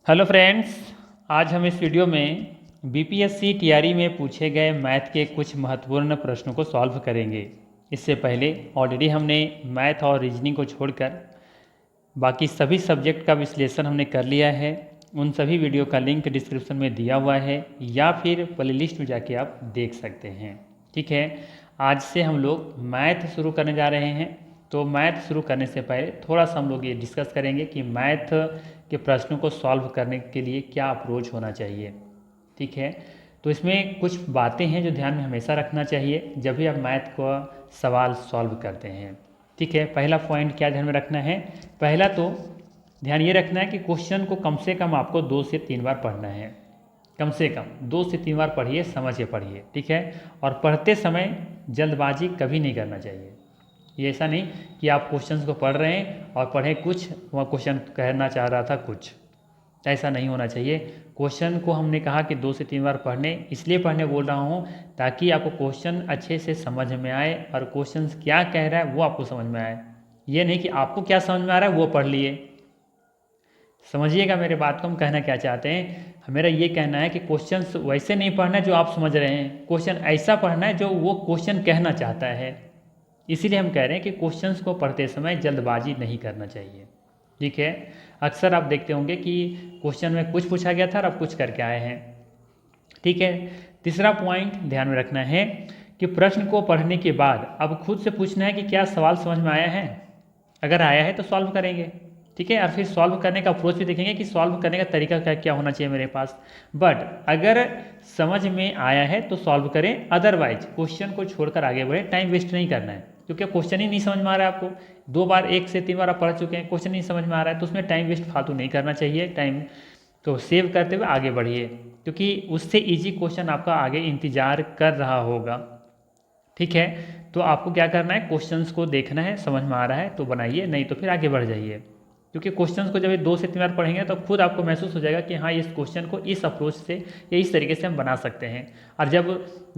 Hello friends, आज हम इस वीडियो में बीपीएससी टीआरई में पूछे गए मैथ के कुछ महत्वपूर्ण प्रश्नों को सॉल्व करेंगे। इससे पहले ऑलरेडी हमने मैथ और रीजनिंग को छोड़कर बाकी सभी सब्जेक्ट का विश्लेषण हमने कर लिया है। उन सभी वीडियो का लिंक डिस्क्रिप्शन में दिया हुआ है या फिर प्लेलिस्ट में जाके आप देख सकते हैं। ठीक है, आज से हम लोग मैथ शुरू करने जा रहे हैं। तो मैथ शुरू करने से पहले थोड़ा सा हम लोग ये डिस्कस करेंगे कि मैथ के प्रश्नों को सॉल्व करने के लिए क्या अप्रोच होना चाहिए। ठीक है, तो इसमें कुछ बातें हैं जो ध्यान में हमेशा रखना चाहिए जब भी आप मैथ को सवाल सॉल्व करते हैं। ठीक है, पहला पॉइंट क्या ध्यान में रखना है। पहला तो ध्यान ये रखना है कि क्वेश्चन को कम से कम आपको 2 से 3 बार पढ़ना है। कम से कम 2 से 3 बार पढ़िए, समझ के पढ़िए। ठीक है, और पढ़ते समय जल्दबाजी कभी नहीं करना चाहिए। ये ऐसा नहीं कि आप क्वेश्चंस को पढ़ रहे हैं और पढ़े कुछ, वह क्वेश्चन कहना चाह रहा था कुछ, ऐसा नहीं होना चाहिए। क्वेश्चन को हमने कहा कि 2 से 3 बार पढ़ने, इसलिए पढ़ने बोल रहा हूँ ताकि आपको क्वेश्चन अच्छे से समझ में आए और क्वेश्चन क्या कह रहा है वो आपको समझ में आए। ये नहीं कि आपको क्या समझ में आ रहा है वो पढ़ लिए। समझिएगा मेरे बात को, हम कहना क्या चाहते हैं। मेरा ये कहना है कि क्वेश्चन वैसे नहीं पढ़ना है जो आप समझ रहे हैं, क्वेश्चन ऐसा पढ़ना है जो वो क्वेश्चन कहना चाहता है। इसीलिए हम कह रहे हैं कि क्वेश्चंस को पढ़ते समय जल्दबाजी नहीं करना चाहिए। ठीक है, अक्सर आप देखते होंगे कि क्वेश्चन में कुछ पूछा गया था और आप कुछ करके आए हैं। ठीक है, तीसरा पॉइंट ध्यान में रखना है कि प्रश्न को पढ़ने के बाद अब खुद से पूछना है कि क्या सवाल समझ में आया है। अगर आया है तो सॉल्व करेंगे। ठीक है, और फिर सॉल्व करने का अप्रोच भी देखेंगे कि सॉल्व करने का तरीका क्या क्या होना चाहिए मेरे पास। बट अगर समझ में आया है तो सॉल्व करें, अदरवाइज क्वेश्चन को छोड़कर आगे बढ़े। टाइम वेस्ट नहीं करना है, क्योंकि क्वेश्चन ही नहीं समझ में आ रहा है आपको। 2 बार 1 से 3 बार आप पढ़ चुके हैं, क्वेश्चन नहीं समझ में आ रहा है तो उसमें टाइम वेस्ट फालतू नहीं करना चाहिए। टाइम तो सेव करते हुए आगे बढ़िए, क्योंकि उससे इजी क्वेश्चन आपका आगे इंतजार कर रहा होगा। ठीक है, तो आपको क्या करना है, क्वेश्चंस को देखना है, समझ में आ रहा है तो बनाइए, नहीं तो फिर आगे बढ़ जाइए। क्योंकि क्वेश्चंस को जब ये 2 से 3 बार पढ़ेंगे तो खुद आपको महसूस हो जाएगा कि हाँ, इस क्वेश्चन को इस अप्रोच से या इस तरीके से हम बना सकते हैं। और जब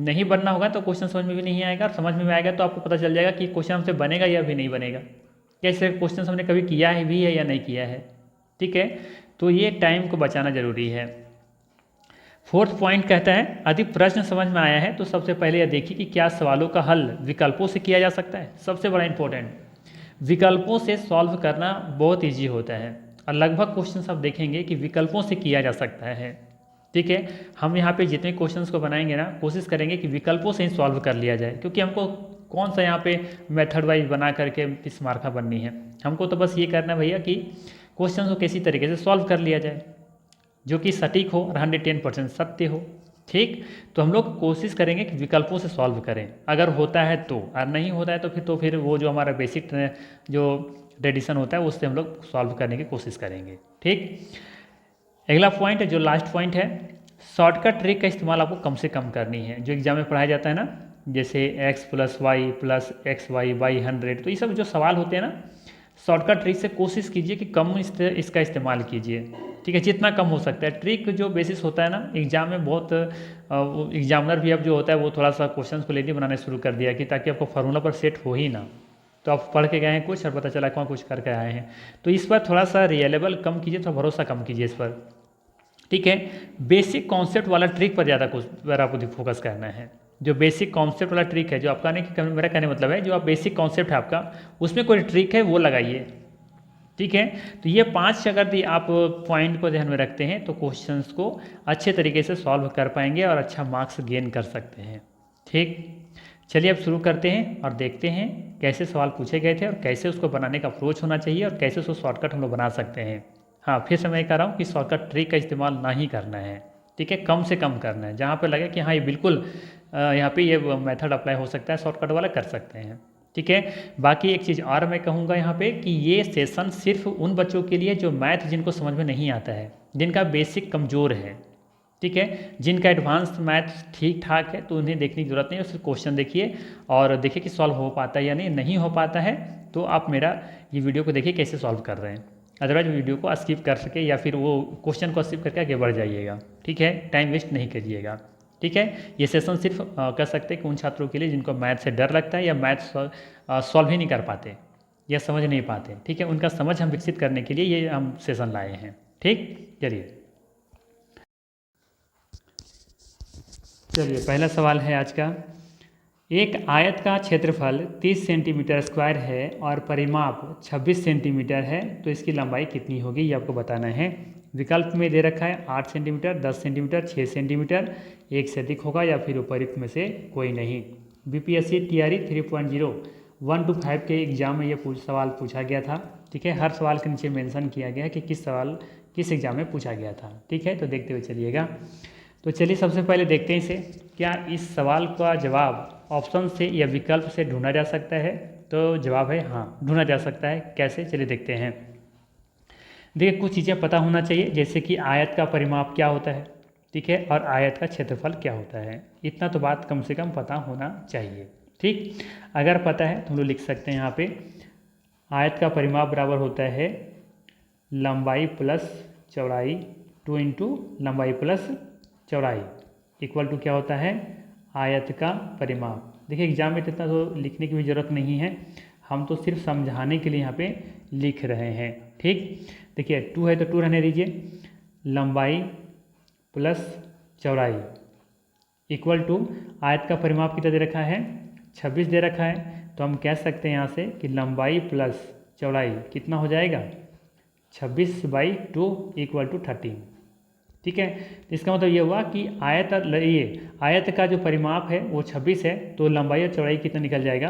नहीं बनना होगा तो क्वेश्चन समझ में भी नहीं आएगा, और समझ में आएगा तो आपको पता चल जाएगा कि क्वेश्चन हमसे बनेगा या भी नहीं बनेगा, क्या इस क्वेश्चन हमने कभी किया है भी है या नहीं किया है। ठीक है, तो ये टाइम को बचाना जरूरी है। फोर्थ पॉइंट कहता है, यदि प्रश्न समझ में आया है तो सबसे पहले यह देखिए कि क्या सवालों का हल विकल्पों से किया जा सकता है। सबसे बड़ा इंपॉर्टेंट, विकल्पों से सॉल्व करना बहुत इजी होता है, और लगभग क्वेश्चन आप देखेंगे कि विकल्पों से किया जा सकता है। ठीक है, हम यहाँ पे जितने क्वेश्चंस को बनाएंगे ना, कोशिश करेंगे कि विकल्पों से ही सॉल्व कर लिया जाए, क्योंकि हमको कौन सा यहाँ पे मेथड वाइज बना करके 30 मार्का बननी है। हमको तो बस ये करना है भैया कि क्वेश्चन को किसी तरीके से सॉल्व कर लिया जाए जो कि सटीक हो और 110% सत्य हो। ठीक, तो हम लोग कोशिश करेंगे कि विकल्पों से सॉल्व करें, अगर होता है तो, और नहीं होता है तो फिर वो जो हमारा बेसिक जो ट्रेडिशन होता है उससे हम लोग सॉल्व करने की कोशिश करेंगे। ठीक, अगला पॉइंट है जो लास्ट पॉइंट है, शॉर्टकट ट्रिक का इस्तेमाल आपको कम से कम करनी है। जो एग्जाम में पढ़ाया जाता है ना, जैसे x + y + xy / 100, तो ये सब जो सवाल होते हैं ना, शॉर्टकट ट्रिक से कोशिश कीजिए कि कम इसका इस्तेमाल कीजिए। ठीक है, जितना कम हो सकता है। ट्रिक जो बेसिस होता है ना एग्जाम में, बहुत एग्जामिनर भी अब जो होता है वो थोड़ा सा क्वेश्चन को लेके बनाने शुरू कर दिया कि ताकि आपको फार्मूला पर सेट हो ही ना, तो आप पढ़ के गए हैं कुछ और पता चला कहाँ कुछ करके आए हैं। तो इस पर थोड़ा सा रियलेबल कम कीजिए, थोड़ा भरोसा कम कीजिए इस पर। ठीक है, बेसिक कॉन्सेप्ट वाला ट्रिक पर ज़्यादा पर आपको फोकस करना है। जो बेसिक कॉन्सेप्ट वाला ट्रिक है, जो आपका नहीं, मेरा कहने मतलब है जो आप बेसिक कॉन्सेप्ट है आपका, उसमें कोई ट्रिक है वो लगाइए। ठीक है, तो ये 5 अगर आप पॉइंट को ध्यान में रखते हैं तो क्वेश्चंस को अच्छे तरीके से सॉल्व कर पाएंगे और अच्छा मार्क्स गेन कर सकते हैं। ठीक, चलिए अब शुरू करते हैं और देखते हैं कैसे सवाल पूछे गए थे और कैसे उसको बनाने का अप्रोच होना चाहिए और कैसे उसको शॉर्टकट हम लोग बना सकते हैं। हाँ, फिर से मैं कह रहा हूँ कि शॉर्टकट ट्रिक का इस्तेमाल ना ही करना है। ठीक है, कम से कम करना है, जहाँ पे लगे कि हाँ ये बिल्कुल यहाँ पे ये मेथड अप्लाई हो सकता है, शॉर्टकट वाला कर सकते हैं। ठीक है, बाकी एक चीज़ और मैं कहूँगा यहाँ पे कि ये सेशन सिर्फ उन बच्चों के लिए जो मैथ जिनको समझ में नहीं आता है, जिनका बेसिक कमज़ोर है। ठीक है, जिनका एडवांस मैथ ठीक ठाक है तो उन्हें देखने की ज़रूरत नहीं है, सिर्फ क्वेश्चन देखिए और देखिए कि सॉल्व हो पाता है या नहीं हो पाता है तो आप मेरा ये वीडियो को देखिए कैसे सॉल्व कर रहे हैं। अदरवाइज वीडियो को स्किप कर सके या फिर वो क्वेश्चन को स्किप करके आगे बढ़ जाइएगा। ठीक है, टाइम वेस्ट नहीं करिएगा। ठीक है, ये सेशन सिर्फ कह सकते हैं कि उन छात्रों के लिए जिनको मैथ से डर लगता है या मैथ सॉल्व ही नहीं कर पाते या समझ नहीं पाते। ठीक है, उनका समझ हम विकसित करने के लिए ये हम सेशन लाए हैं। ठीक, चलिए। चलिए पहला सवाल है आज का। एक आयत का क्षेत्रफल 30 सेंटीमीटर स्क्वायर है और परिमाप 26 सेंटीमीटर है, तो इसकी लंबाई कितनी होगी ये आपको बताना है। विकल्प में दे रखा है 8 सेंटीमीटर, 10 सेंटीमीटर, 6 सेंटीमीटर, एक से अधिक होगा या फिर उपयुक्त में से कोई नहीं। बीपीएससी टीआरई 3.0 1 to 5 के एग्जाम में ये सवाल पूछा गया था। ठीक है, हर सवाल के नीचे मेंशन किया गया है कि किस सवाल किस एग्जाम में पूछा गया था। ठीक है, तो देखते हुए चलिएगा। तो चलिए सबसे पहले देखते हैं इसे, क्या इस सवाल का जवाब ऑप्शन से या विकल्प से ढूंढा जा सकता है। तो जवाब है हाँ, ढूंढा जा सकता है। कैसे, चलिए देखते हैं। देखिए कुछ चीज़ें पता होना चाहिए, जैसे कि आयत का परिमाप क्या होता है, ठीक है, और आयत का क्षेत्रफल क्या होता है। इतना तो बात कम से कम पता होना चाहिए। ठीक, अगर पता है तो हम लोग लिख सकते हैं यहाँ पे आयत का परिमाप बराबर होता है लंबाई प्लस चौड़ाई 2 इंटू लंबाई प्लस चौड़ाई इक्वल टू क्या होता है आयत का परिमाप। देखिए एग्जाम में इतना तो लिखने की भी ज़रूरत नहीं है, हम तो सिर्फ समझाने के लिए यहाँ पे लिख रहे हैं। ठीक, देखिए 2 है तो 2 रहने दीजिए, लंबाई प्लस चौड़ाई इक्वल टू आयत का परिमाप कितना दे रखा है 26 दे रखा है, तो हम कह सकते हैं यहाँ से कि लंबाई प्लस चौड़ाई कितना हो जाएगा 26/2 इक्वल टू 13। ठीक है, तो इसका मतलब ये हुआ कि आयत का जो परिमाप है वो 26 है, तो लंबाई और चौड़ाई कितना निकल जाएगा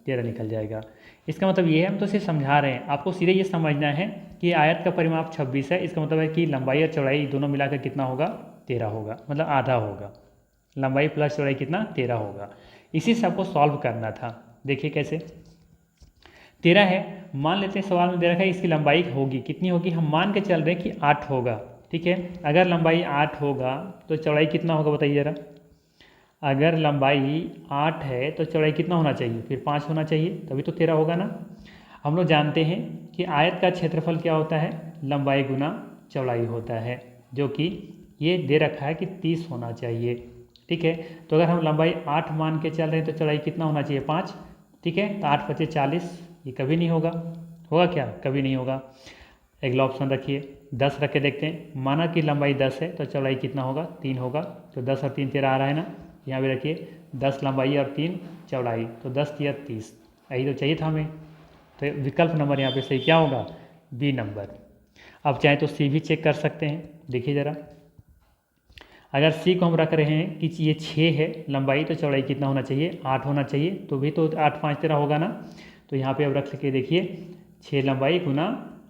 13 निकल जाएगा। इसका मतलब ये है, हम तो सिर्फ समझा रहे हैं, आपको सीधे ये समझना है कि आयत का परिमाप 26 है, इसका मतलब है कि लंबाई और चौड़ाई दोनों मिलाकर कितना होगा 13 होगा, मतलब आधा होगा। लंबाई प्लस चौड़ाई कितना 13 होगा। इसी से आपको सॉल्व करना था। देखिए कैसे, 13 है, मान लेते हैं सवाल में दे रखा है इसकी लंबाई होगी कितनी होगी, हम मान के चल रहे हैं कि 8 होगा। ठीक है, अगर लंबाई 8 होगा तो चौड़ाई कितना होगा बताइए ज़रा। अगर लंबाई 8 है तो चौड़ाई कितना होना चाहिए, फिर 5 होना चाहिए, तभी तो 13 होगा ना। हम लोग जानते हैं कि आयत का क्षेत्रफल क्या होता है लंबाई गुना चौड़ाई होता है, जो कि ये दे रखा है कि 30 होना चाहिए। ठीक है, तो अगर हम लंबाई 8 मान के चल रहे हैं तो चौड़ाई कितना होना चाहिए 5। ठीक है, तो 8 × 40, ये कभी नहीं होगा, होगा क्या, कभी नहीं होगा। अगला ऑप्शन रखिए 10 रख के देखते हैं, माना कि लंबाई 10 है तो चौड़ाई कितना होगा 3 होगा, तो 10 और 3 13 आ रहा है ना। यहाँ भी रखिए 10 लंबाई और 3 चौड़ाई, तो 10 × 30, यही तो चाहिए था हमें। तो विकल्प नंबर यहाँ पे सही क्या होगा बी नंबर। अब चाहे तो सी भी चेक कर सकते हैं, देखिए ज़रा। अगर सी को हम रख रहे हैं कि ये 6 है लंबाई, तो चौड़ाई कितना होना चाहिए 8 होना चाहिए, तो भी तो 8 × 5 = 13 होगा ना। तो यहाँ पे अब रख के देखिए 6 लंबाई गुना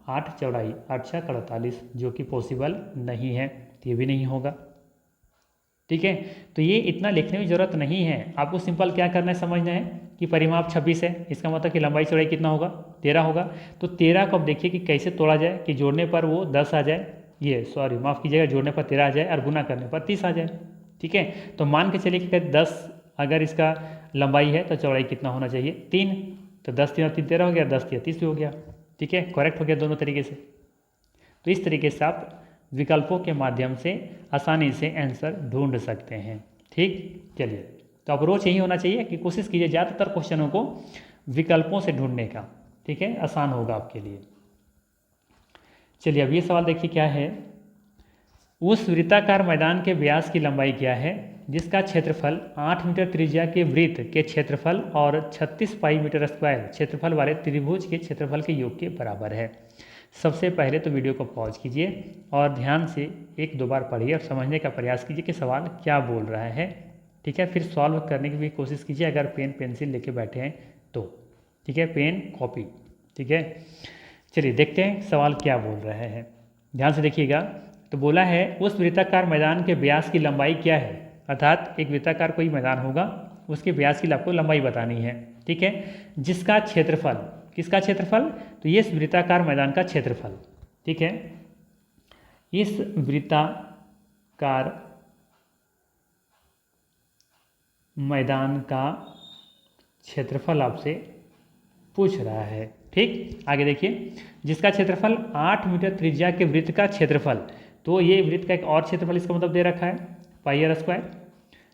8 चौड़ाई, 8 × 6 = 48, जो कि पॉसिबल नहीं है, तो ये भी नहीं होगा। ठीक है, तो ये इतना लिखने की ज़रूरत नहीं है, आपको सिंपल क्या करना है समझना है कि परिमाप 26 है, इसका मतलब कि लंबाई चौड़ाई कितना होगा 13 होगा। तो 13 को अब देखिए कि कैसे तोड़ा जाए कि जोड़ने पर वो 10 आ जाए, माफ़ कीजिएगा, जोड़ने पर 13 आ जाए और गुना करने पर 30 आ जाए। ठीक है, तो मान के चलिए कि 10 अगर इसका लंबाई है तो चौड़ाई कितना होना चाहिए 3, तो 10 × 3 = 13 हो गया, 10 × 30 भी हो गया। ठीक है, करेक्ट हो गया दोनों तरीके से। तो इस तरीके से आप विकल्पों के माध्यम से आसानी से आंसर ढूंढ सकते हैं। ठीक, चलिए, तो अप्रोच यही होना चाहिए कि कोशिश कीजिए ज़्यादातर क्वेश्चनों को विकल्पों से ढूंढने का। ठीक है, आसान होगा आपके लिए। चलिए अब ये सवाल देखिए क्या है, उस वृत्ताकार मैदान के व्यास की लंबाई क्या है जिसका क्षेत्रफल 8 मीटर त्रिज्या के वृत्त के क्षेत्रफल और 36 पाई मीटर स्क्वायर क्षेत्रफल वाले त्रिभुज के क्षेत्रफल के योग के बराबर है। सबसे पहले तो वीडियो को पॉज कीजिए और ध्यान से 1-2 बार पढ़िए और समझने का प्रयास कीजिए कि सवाल क्या बोल रहा है। ठीक है, फिर सॉल्व करने की भी कोशिश कीजिए अगर पेन पेंसिल लेके बैठे हैं तो। ठीक है, पेन कॉपी। ठीक है, चलिए देखते हैं सवाल क्या बोल रहे हैं, ध्यान से देखिएगा। तो बोला है उस वृत्ताकार मैदान के व्यास की लंबाई क्या है, अर्थात एक वृत्ताकार कोई मैदान होगा उसके व्यास की आपको लंबाई बतानी है। ठीक है, जिसका क्षेत्रफल, किसका क्षेत्रफल, तो ये वृत्ताकार मैदान का क्षेत्रफल। ठीक है, इस वृत्ताकार मैदान का क्षेत्रफल आपसे पूछ रहा है। ठीक, आगे देखिए, जिसका क्षेत्रफल 8 मीटर त्रिज्या के वृत्त का क्षेत्रफल, तो ये वृत्त का एक और क्षेत्रफल इसका मतलब दे रखा है πr²।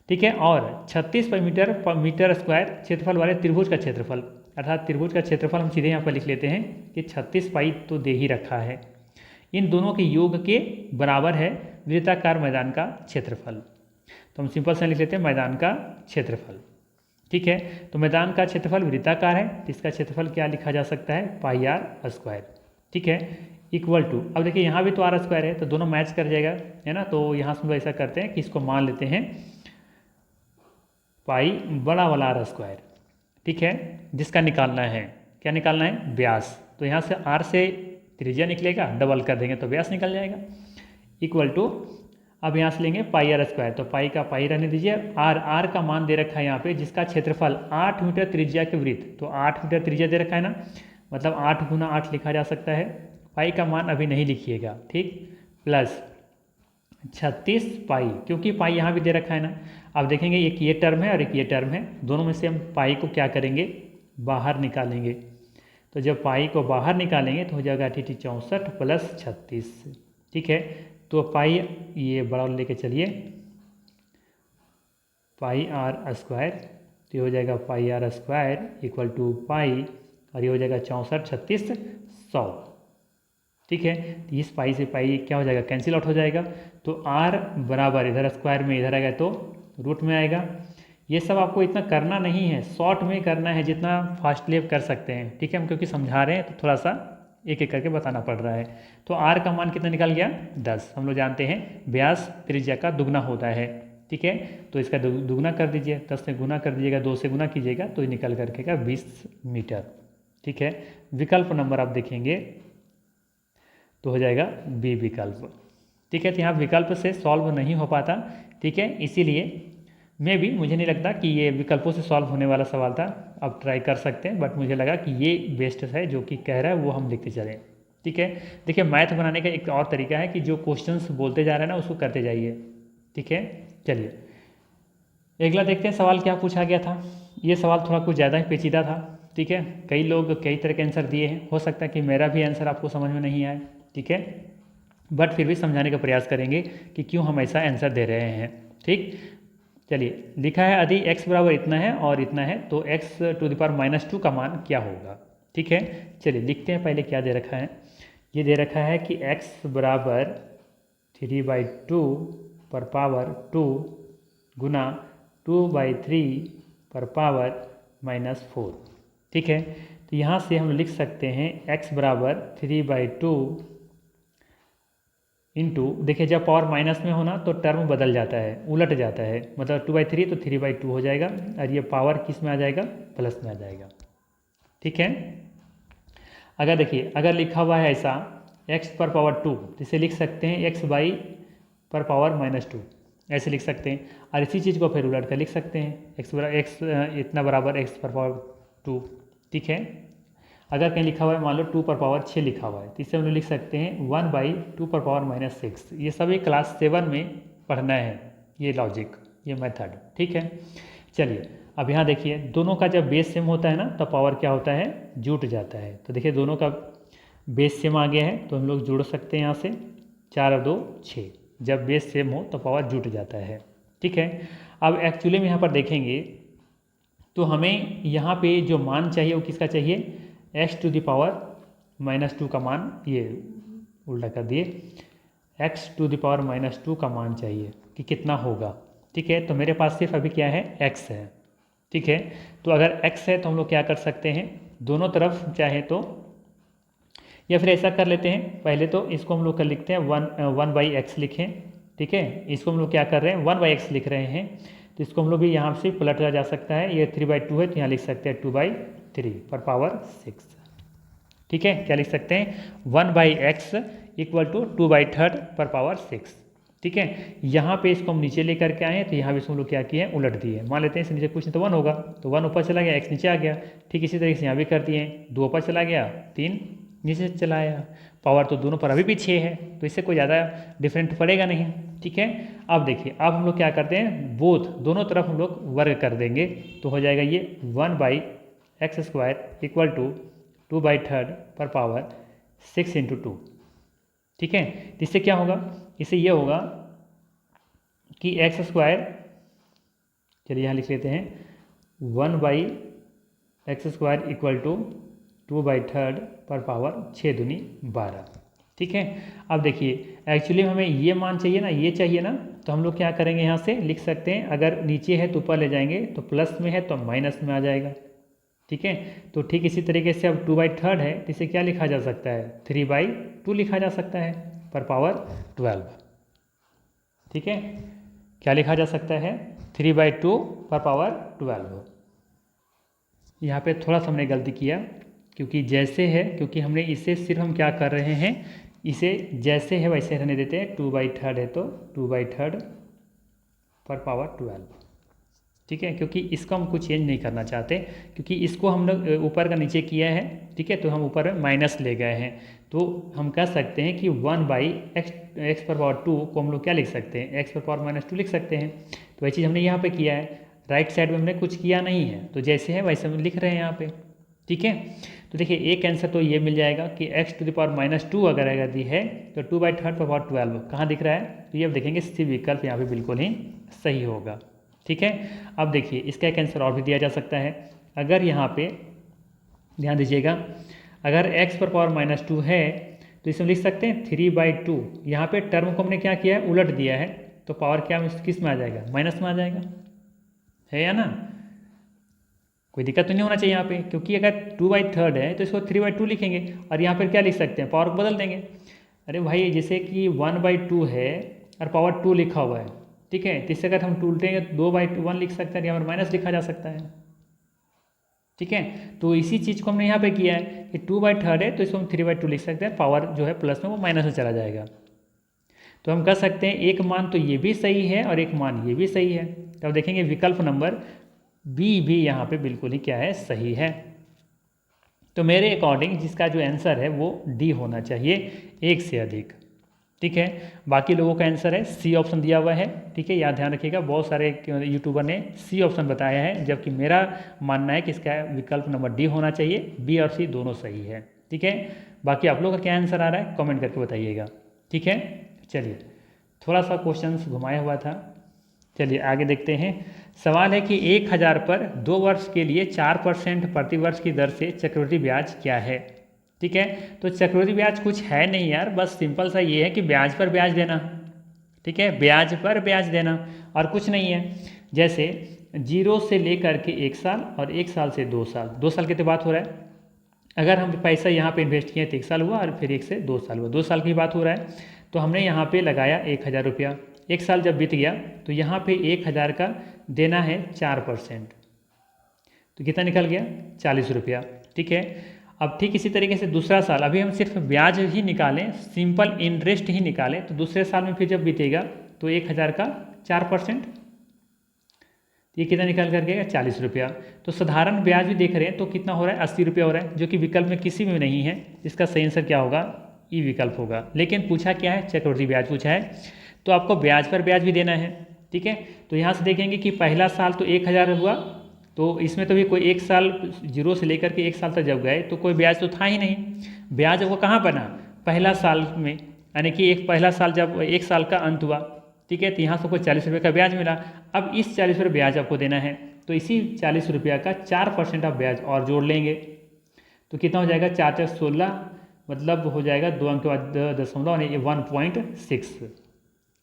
ठीक है, और 36 मीटर स्क्वायर क्षेत्रफल वाले त्रिभुज का क्षेत्रफल, अर्थात त्रिभुज का क्षेत्रफल हम सीधे यहाँ पर लिख लेते हैं कि 36 पाई तो दे ही रखा है, इन दोनों के योग के बराबर है वृत्ताकार मैदान का क्षेत्रफल। तो हम सिंपल से लिख लेते हैं मैदान का क्षेत्रफल। ठीक है, तो मैदान का क्षेत्रफल वृत्ताकार है, तो इसका क्षेत्रफल क्या लिखा जा सकता है, पाई आर स्क्वायर। ठीक है, इक्वल टू, अब देखिए यहाँ भी तो आर स्क्वायर है, तो दोनों मैच कर जाएगा, है ना। तो यहाँ से हम लोग ऐसा करते हैं कि इसको मान लेते हैं पाई बड़ा वाला आर स्क्वायर। ठीक है, जिसका निकालना है, क्या निकालना है, व्यास। तो यहाँ से आर से त्रिज्या निकलेगा, डबल कर देंगे तो व्यास निकल जाएगा। इक्वल टू, अब यहाँ से लेंगे पाई आर स्क्वायर, तो पाई का पाई रहने दीजिए, आर का मान दे रखा है यहाँ पे, जिसका क्षेत्रफल 8 मीटर त्रिज्या के वृत्त, तो 8 मीटर त्रिज्या दे रखा है ना, मतलब 8 गुना 8 लिखा जा सकता है। पाई का मान अभी नहीं लिखिएगा, ठीक, प्लस 36 पाई, क्योंकि पाई यहाँ भी दे रखा है ना। अब देखेंगे एक ये टर्म है और एक ये टर्म है, दोनों में से हम पाई को क्या करेंगे, बाहर निकालेंगे। तो जब पाई को बाहर निकालेंगे तो हो जाएगा 64 प्लस 36। ठीक है, तो पाई ये बड़ा लेके चलिए, पाई आर स्क्वायर, तो ये हो जाएगा पाई आर स्क्वायर इक्वल टू पाई, और ये हो जाएगा 64 36 100। ठीक है, तो इस पाई से पाई क्या हो जाएगा, कैंसिल आउट हो जाएगा। तो आर बराबर इधर स्क्वायर में इधर आएगा तो रूट में आएगा। ये सब आपको इतना करना नहीं है, शॉर्ट में करना है, जितना फास्टली आप कर सकते हैं। ठीक है, हम क्योंकि समझा रहे हैं तो थोड़ा सा एक एक करके बताना पड़ रहा है। तो आर का मान कितना निकल गया, 10। हम लोग जानते हैं व्यास त्रिज्या का दुगना होता है। ठीक है, तो इसका दुगना कर दीजिए, 10 से गुना कर दीजिएगा, 2 से गुना कीजिएगा तो ये निकल करके का 20 मीटर। ठीक है, विकल्प नंबर आप देखेंगे तो हो जाएगा बी विकल्प। ठीक है, तो यहाँ विकल्प से सॉल्व नहीं हो पाता। ठीक है, इसीलिए मुझे नहीं लगता कि ये विकल्पों से सॉल्व होने वाला सवाल था। आप ट्राई कर सकते हैं, बट मुझे लगा कि ये बेस्ट है, जो कि कह रहा है वो हम लिखते चलें। ठीक है, देखिए मैथ बनाने का एक और तरीका है कि जो क्वेश्चंस बोलते जा रहे हैं ना उसको करते जाइए। ठीक है, चलिए अगला देखते हैं सवाल क्या पूछा गया था। ये सवाल थोड़ा कुछ ज़्यादा ही पेचीदा था। ठीक है, कई लोग कई तरह के आंसर दिए हैं, हो सकता है कि मेरा भी आंसर आपको समझ में नहीं आए। ठीक है, बट फिर भी समझाने का प्रयास करेंगे कि क्यों हम ऐसा आंसर दे रहे हैं। ठीक, चलिए लिखा है यदि x बराबर इतना है और इतना है तो x⁻² का मान क्या होगा। ठीक है, चलिए लिखते हैं, पहले क्या दे रखा है। ये दे रखा है कि x बराबर 3/2 पर पावर 2 गुना 2/3 पर पावर -4। ठीक है, तो यहाँ से हम लिख सकते हैं x बराबर 3/2 इंटू, देखिए जब पावर माइनस में होना तो टर्म बदल जाता है, उलट जाता है, मतलब 2/3 तो 3/2 हो जाएगा, और ये पावर किस में आ जाएगा, प्लस में आ जाएगा। ठीक है, अगर देखिए अगर लिखा हुआ है ऐसा x पर पावर 2, तो इसे लिख सकते हैं x पर पावर -2, ऐसे लिख सकते हैं। और इसी चीज़ को फिर उलट कर लिख सकते हैं, x इतना बराबर x पर पावर 2। ठीक है, अगर कहीं लिखा हुआ है मान लो 2 पर पावर 6 लिखा हुआ है, तो इससे हम लोग लिख सकते हैं 1/2 पर पावर -6। ये सभी क्लास 7 में पढ़ना है, ये लॉजिक, ये मेथड। ठीक है, चलिए अब यहाँ देखिए दोनों का जब बेस सेम होता है ना तो पावर क्या होता है, जुट जाता है। तो देखिए दोनों का बेस सेम आ गया है तो हम लोग जोड़ सकते हैं यहाँ से, 4 और 2 6, जब बेस सेम हो तो पावर जुट जाता है। ठीक है, अब एक्चुअली में यहाँ पर देखेंगे तो हमें यहाँ पे जो मान चाहिए वो किसका चाहिए, x⁻² का मान, ये उल्टा कर दिए, x⁻² का मान चाहिए कि कितना होगा। ठीक है, तो मेरे पास सिर्फ अभी क्या है, x है। ठीक है, तो अगर x है तो हम लोग क्या कर सकते हैं, दोनों तरफ चाहे तो, या फिर ऐसा कर लेते हैं, पहले तो इसको हम लोग कर लिखते हैं 1/x लिखें। ठीक है, इसको हम लोग क्या कर रहे हैं, 1/x लिख रहे हैं, तो इसको हम लोग भी यहाँ से पलटा जा सकता है। ये 3/2 है तो यहाँ लिख सकते हैं 2/3 पर पावर 6। ठीक है, क्या लिख सकते हैं, 1/x इक्वल टू 2/3 पर पावर 6। ठीक है, यहाँ पे इसको हम नीचे लेकर के आए हैं, तो यहाँ भी हम लोग क्या किए हैं, उलट दिए। मान लेते हैं इससे नीचे कुछ नहीं तो 1 होगा, तो 1 ऊपर चला गया, x नीचे आ गया। ठीक इसी तरीके से यहाँ भी कर दिए, 2 ऊपर चला गया, 3 नीचे चला आया। पावर तो दोनों पर अभी भी 6 है, तो इससे कोई ज़्यादा डिफरेंट पड़ेगा नहीं। ठीक है, अब देखिए अब हम लोग क्या करते हैं, दोनों तरफ हम लोग वर्ग कर देंगे, तो हो जाएगा ये 1/x² इक्वल टू 2/3 पर पावर 6 × 2। ठीक है, तो इससे क्या होगा, इससे ये होगा कि x², चलिए यहाँ लिख लेते हैं 1/x² इक्वल टू 2/3 पर पावर 6 दूनी 12। ठीक है। अब देखिए एक्चुअली हमें ये मान चाहिए ना, ये चाहिए ना, तो हम लोग क्या करेंगे, यहाँ से लिख सकते हैं, अगर नीचे है तो ऊपर ले जाएंगे, तो प्लस में है तो माइनस में आ जाएगा। ठीक है, तो ठीक इसी तरीके से अब 2/3 है तो इसे क्या लिखा जा सकता है, 3/2 लिखा जा सकता है पर पावर 12। ठीक है, क्या लिखा जा सकता है, 3/2 पर पावर 12। यहाँ पे थोड़ा सा हमने गलती किया, क्योंकि जैसे है, क्योंकि हमने इसे सिर्फ हम क्या कर रहे हैं, इसे जैसे है वैसे रहने देते हैं। 2/3 है तो 2/3 पर पावर 12। ठीक है, क्योंकि इसको हम कुछ चेंज नहीं करना चाहते, क्योंकि इसको हम लोग ऊपर का नीचे किया है। ठीक है, तो हम ऊपर में माइनस ले गए हैं, तो हम कह सकते हैं कि 1/x पर पावर 2 को हम लोग क्या लिख सकते हैं, x पर पावर -2 लिख सकते हैं। तो वही चीज़ हमने यहाँ पे किया है, राइट साइड में हमने कुछ किया नहीं है, तो जैसे है वैसे हम लिख रहे हैं यहाँ पे। ठीक है, तो देखिए एक आंसर तो ये मिल जाएगा कि x⁻², अगर दी है तो 2/3 पर पावर 12 कहाँ दिख रहा है, तो ये अब देखेंगे सी विकल्प यहाँ पे बिल्कुल ही सही होगा। ठीक है, अब देखिए इसका एक आंसर और भी दिया जा सकता है। अगर यहाँ पे ध्यान दीजिएगा, अगर x पर पावर -2 है तो इसमें लिख सकते हैं 3/2। यहाँ पे टर्म को हमने क्या किया है, उलट दिया है, तो पावर क्या किस में आ जाएगा, माइनस में आ जाएगा, है या ना। कोई दिक्कत तो नहीं होना चाहिए यहाँ पे, क्योंकि अगर 2/3 है तो इसको 3/2 लिखेंगे, और यहाँ पर क्या लिख सकते हैं, पावर को बदल देंगे। अरे भाई जैसे कि 1/2 है और पावर 2 लिखा हुआ है, ठीक है, तो इससे अगर हम उल्टेंगे तो 2/1 लिख सकते हैं, यहाँ पर माइनस लिखा जा सकता है। ठीक है, तो इसी चीज़ को हमने यहाँ पे किया है कि 2/3 है तो इसको हम 3/2 लिख सकते हैं, पावर जो है प्लस में वो माइनस में चला जाएगा। तो हम कह सकते हैं एक मान तो ये भी सही है और एक मान ये भी सही है। तो अब देखेंगे विकल्प नंबर बी भी यहाँ पे बिल्कुल ही क्या है, सही है। तो मेरे अकॉर्डिंग जिसका जो आंसर है वो डी होना चाहिए, 1 से अधिक। ठीक है, बाकी लोगों का आंसर है सी ऑप्शन दिया हुआ है। ठीक है, याद ध्यान रखिएगा, बहुत सारे यूट्यूबर ने सी ऑप्शन बताया है, जबकि मेरा मानना है कि इसका विकल्प नंबर डी होना चाहिए, बी और सी दोनों सही है। ठीक है, बाकी आप लोगों का क्या आंसर आ रहा है कमेंट करके बताइएगा। ठीक है, चलिए थोड़ा सा क्वेश्चन घुमाया हुआ था, चलिए आगे देखते हैं। सवाल है कि 1000 पर 2 वर्ष के लिए 4% प्रति वर्ष की दर से चक्रवृद्धि ब्याज क्या है। ठीक है, तो चक्रवृद्धि ब्याज कुछ है नहीं यार, बस सिंपल सा ये है कि ब्याज पर ब्याज देना। ठीक है, ब्याज पर ब्याज देना और कुछ नहीं है। जैसे 0 से लेकर के 1 साल और 1 साल से 2 साल, 2 साल की तो बात हो रहा है। अगर हम पैसा यहाँ पे इन्वेस्ट किए तो 1 साल हुआ और फिर 1 से 2 साल हुआ, 2 साल की बात हो रहा है। तो हमने यहाँ पे लगाया 1000 रुपया, 1 साल जब बीत गया तो यहाँ पे 1000 का देना है 4%, तो कितना निकल गया, 40 रुपया। ठीक है, अब ठीक इसी तरीके से दूसरा साल, अभी हम सिर्फ ब्याज ही निकालें, सिंपल इंटरेस्ट ही निकालें, तो दूसरे साल में फिर जब बीतेगा तो 1000 का 4%, ये कितना निकल कर गया, 40 रुपया। तो साधारण ब्याज भी देख रहे हैं तो कितना हो रहा है, 80 रुपया हो रहा है, जो कि विकल्प में किसी में नहीं है। इसका सही आंसर क्या होगा, ई विकल्प होगा। लेकिन पूछा क्या है, चक्रवृद्धि ब्याज पूछा है, तो आपको ब्याज पर ब्याज भी देना है। ठीक है, तो यहाँ से देखेंगे कि पहला साल तो 1000 हुआ, तो इसमें तो भी कोई 1 साल 0 से लेकर के 1 साल तक जब गए तो कोई ब्याज तो था ही नहीं। ब्याज वो कहाँ बना, पहला साल में, यानी कि एक पहला साल जब 1 साल का अंत हुआ। ठीक है, तो यहाँ से कोई 40 रुपये का ब्याज मिला। अब इस 40 रुपये ब्याज आपको देना है, तो इसी 40 रुपया का 4% आप ब्याज और जोड़ लेंगे, तो कितना हो जाएगा, 4 × 16, मतलब हो जाएगा 2 अंक के बाद दशमलव, 1.6।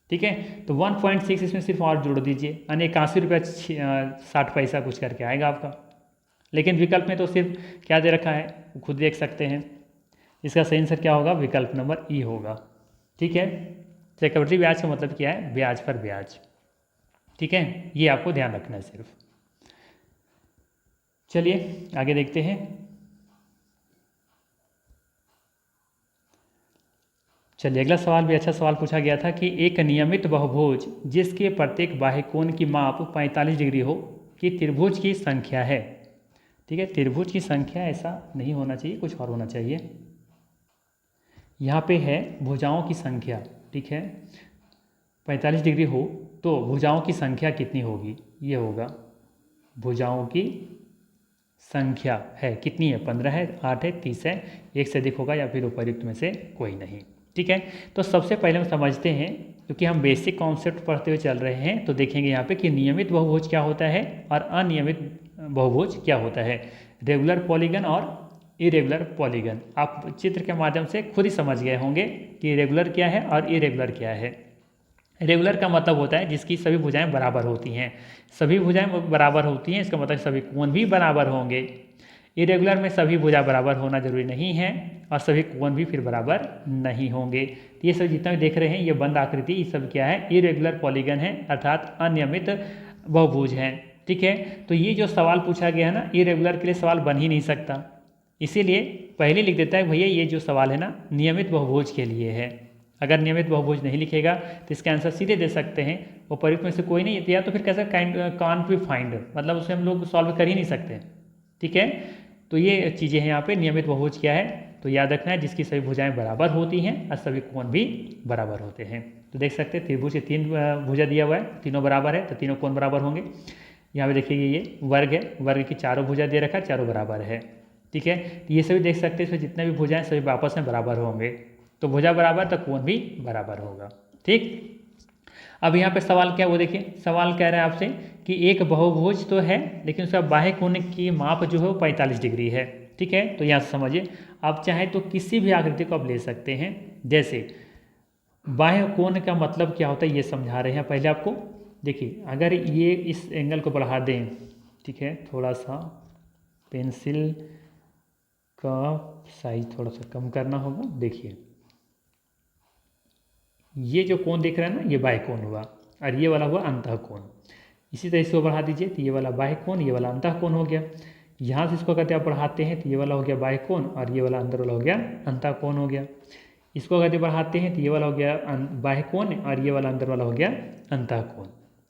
ठीक है, तो 1.6 इसमें सिर्फ और जोड़ दीजिए, यानी 81 रुपया 60 पैसा कुछ करके आएगा आपका। लेकिन विकल्प में तो सिर्फ क्या दे रखा है, खुद देख सकते हैं। इसका सही आंसर क्या होगा, विकल्प नंबर ई होगा। ठीक है, चक्रवृद्धि ब्याज का मतलब क्या है, ब्याज पर ब्याज। ठीक है, ये आपको ध्यान रखना है सिर्फ। चलिए आगे देखते हैं। चलिए अगला सवाल भी अच्छा सवाल पूछा गया था कि एक नियमित बहुभुज जिसके प्रत्येक बाह्य कोण की माप 45 डिग्री हो कि त्रिभुज की संख्या है। ठीक है, त्रिभुज की संख्या ऐसा नहीं होना चाहिए, कुछ और होना चाहिए। यहाँ पे है भुजाओं की संख्या। ठीक है, 45 डिग्री हो तो भुजाओं की संख्या कितनी होगी, ये होगा भुजाओं की संख्या है कितनी है, 15 है, 8 है, 30 है, एक से अधिक होगा या फिर उपर्युक्त में से कोई नहीं। ठीक है, तो सबसे पहले हम समझते हैं, क्योंकि हम बेसिक कॉन्सेप्ट पढ़ते हुए चल रहे हैं, तो देखेंगे यहाँ पे कि नियमित बहुभुज क्या होता है और अनियमित बहुभुज क्या होता है, रेगुलर पॉलीगन और इरेगुलर पॉलीगन। आप चित्र के माध्यम से खुद ही समझ गए होंगे कि रेगुलर क्या है और इरेगुलर क्या है। रेगुलर का मतलब होता है जिसकी सभी भुजाएं बराबर होती हैं। सभी भुजाएं बराबर होती हैं इसका मतलब सभी कोण भी बराबर होंगे। इरेगुलर में सभी भुजा बराबर होना जरूरी नहीं है और सभी कोण भी फिर बराबर नहीं होंगे। तो ये सब जितना भी देख रहे हैं ये बंद आकृति, ये सब क्या है, इरेगुलर पॉलीगन है अर्थात अनियमित बहुभुज हैं। ठीक है, तो ये जो सवाल पूछा गया है ना, इरेगुलर के लिए सवाल बन ही नहीं सकता, इसीलिए पहले लिख देता है भैया ये जो सवाल है ना नियमित बहुभुज के लिए है। अगर नियमित बहुभुज नहीं लिखेगा तो इसका आंसर सीधे दे सकते हैं, वो प्रयुक्त में से कोई नहीं दिया तो फिर कैसे कांट बी फाइंड, मतलब उसे हम लोग सॉल्व कर ही नहीं सकते। ठीक है, तो ये चीज़ें हैं यहाँ पे। नियमित बहुभुज क्या है, तो याद रखना है जिसकी सभी भुजाएं बराबर होती हैं और सभी कोण भी बराबर होते हैं। तो देख सकते हैं त्रिभुज के 3 भुजा दिया हुआ है, तीनों बराबर है तो तीनों कोण बराबर होंगे। यहाँ पे देखिए ये वर्ग है, वर्ग की चारों भुजा दे रखा है, चारों बराबर है। ठीक है, तो ये सभी देख सकते हैं इसमें जितने भी भुजाएं सभी आपस में बराबर होंगे, तो भुजा बराबर तो कोण भी बराबर होगा। ठीक, अब यहाँ पे सवाल क्या है वो देखिए, सवाल कह रहा है आपसे कि एक बहुभुज तो है लेकिन उसका बाह्य कोण की माप जो है वो 45 डिग्री है। ठीक है, तो यहाँ से समझिए, आप चाहें तो किसी भी आकृति को आप ले सकते हैं। जैसे बाह्य कोण का मतलब क्या होता है ये समझा रहे हैं पहले आपको। देखिए अगर ये इस एंगल को बढ़ा दें, ठीक है, थोड़ा सा पेंसिल का साइज थोड़ा सा कम करना होगा। देखिए ये जो कोण दिख रहा है ना ये बाह्य कोण हुआ और ये वाला हुआ अंतः कोण। इसी तरह इसको बढ़ा दीजिए तो ये वाला बाह्य कोण, ये वाला अंतः कोण हो गया। यहाँ से इसको कहते आप बढ़ाते हैं तो ये वाला हो गया बाह्य कोण और ये वाला अंदर वाला हो गया अंतः कोण हो गया। इसको कहते बढ़ाते हैं तो ये वाला हो गया बाह्य कोण और ये वाला अंदर वाला हो गया अंतः कोण।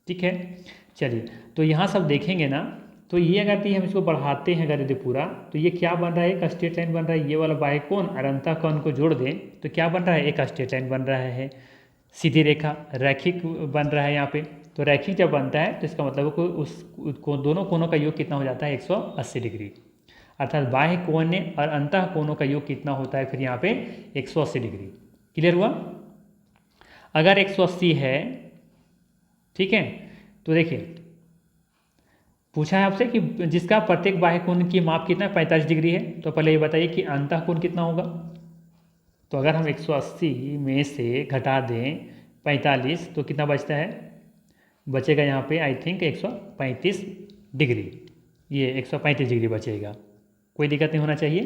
ठीक है, चलिए तो यहाँ सब देखेंगे ना, तो ये अगर हम इसको बढ़ाते हैं अगर यदि पूरा, तो ये क्या बन रहा है, एक स्ट्रेट लाइन बन रहा है। ये वाला बाह्य कोण और अंतः कोण को जोड़ दें तो क्या बन रहा है, एक स्ट्रेट लाइन बन रहा है, सीधी रेखा, रैखिक बन रहा है यहाँ पे। तो रैखिक जब बनता है तो इसका मतलब को उसको दोनों कोणों का योग कितना हो जाता है 180 डिग्री, अर्थात बाह्य कोण और अंतः कोणों का योग कितना होता है फिर यहाँ पे 180 डिग्री। क्लियर हुआ? अगर 180 है, ठीक है, तो देखिए पूछा है आपसे कि जिसका प्रत्येक बाह्य कोण की माप कितना 45 डिग्री है, तो पहले ये बताइए कि अंतः कोण कितना होगा। तो अगर हम 180 में से घटा दें 45 तो कितना बचता है, बचेगा यहाँ पे आई थिंक 135 डिग्री, ये 135 डिग्री बचेगा, कोई दिक्कत नहीं होना चाहिए।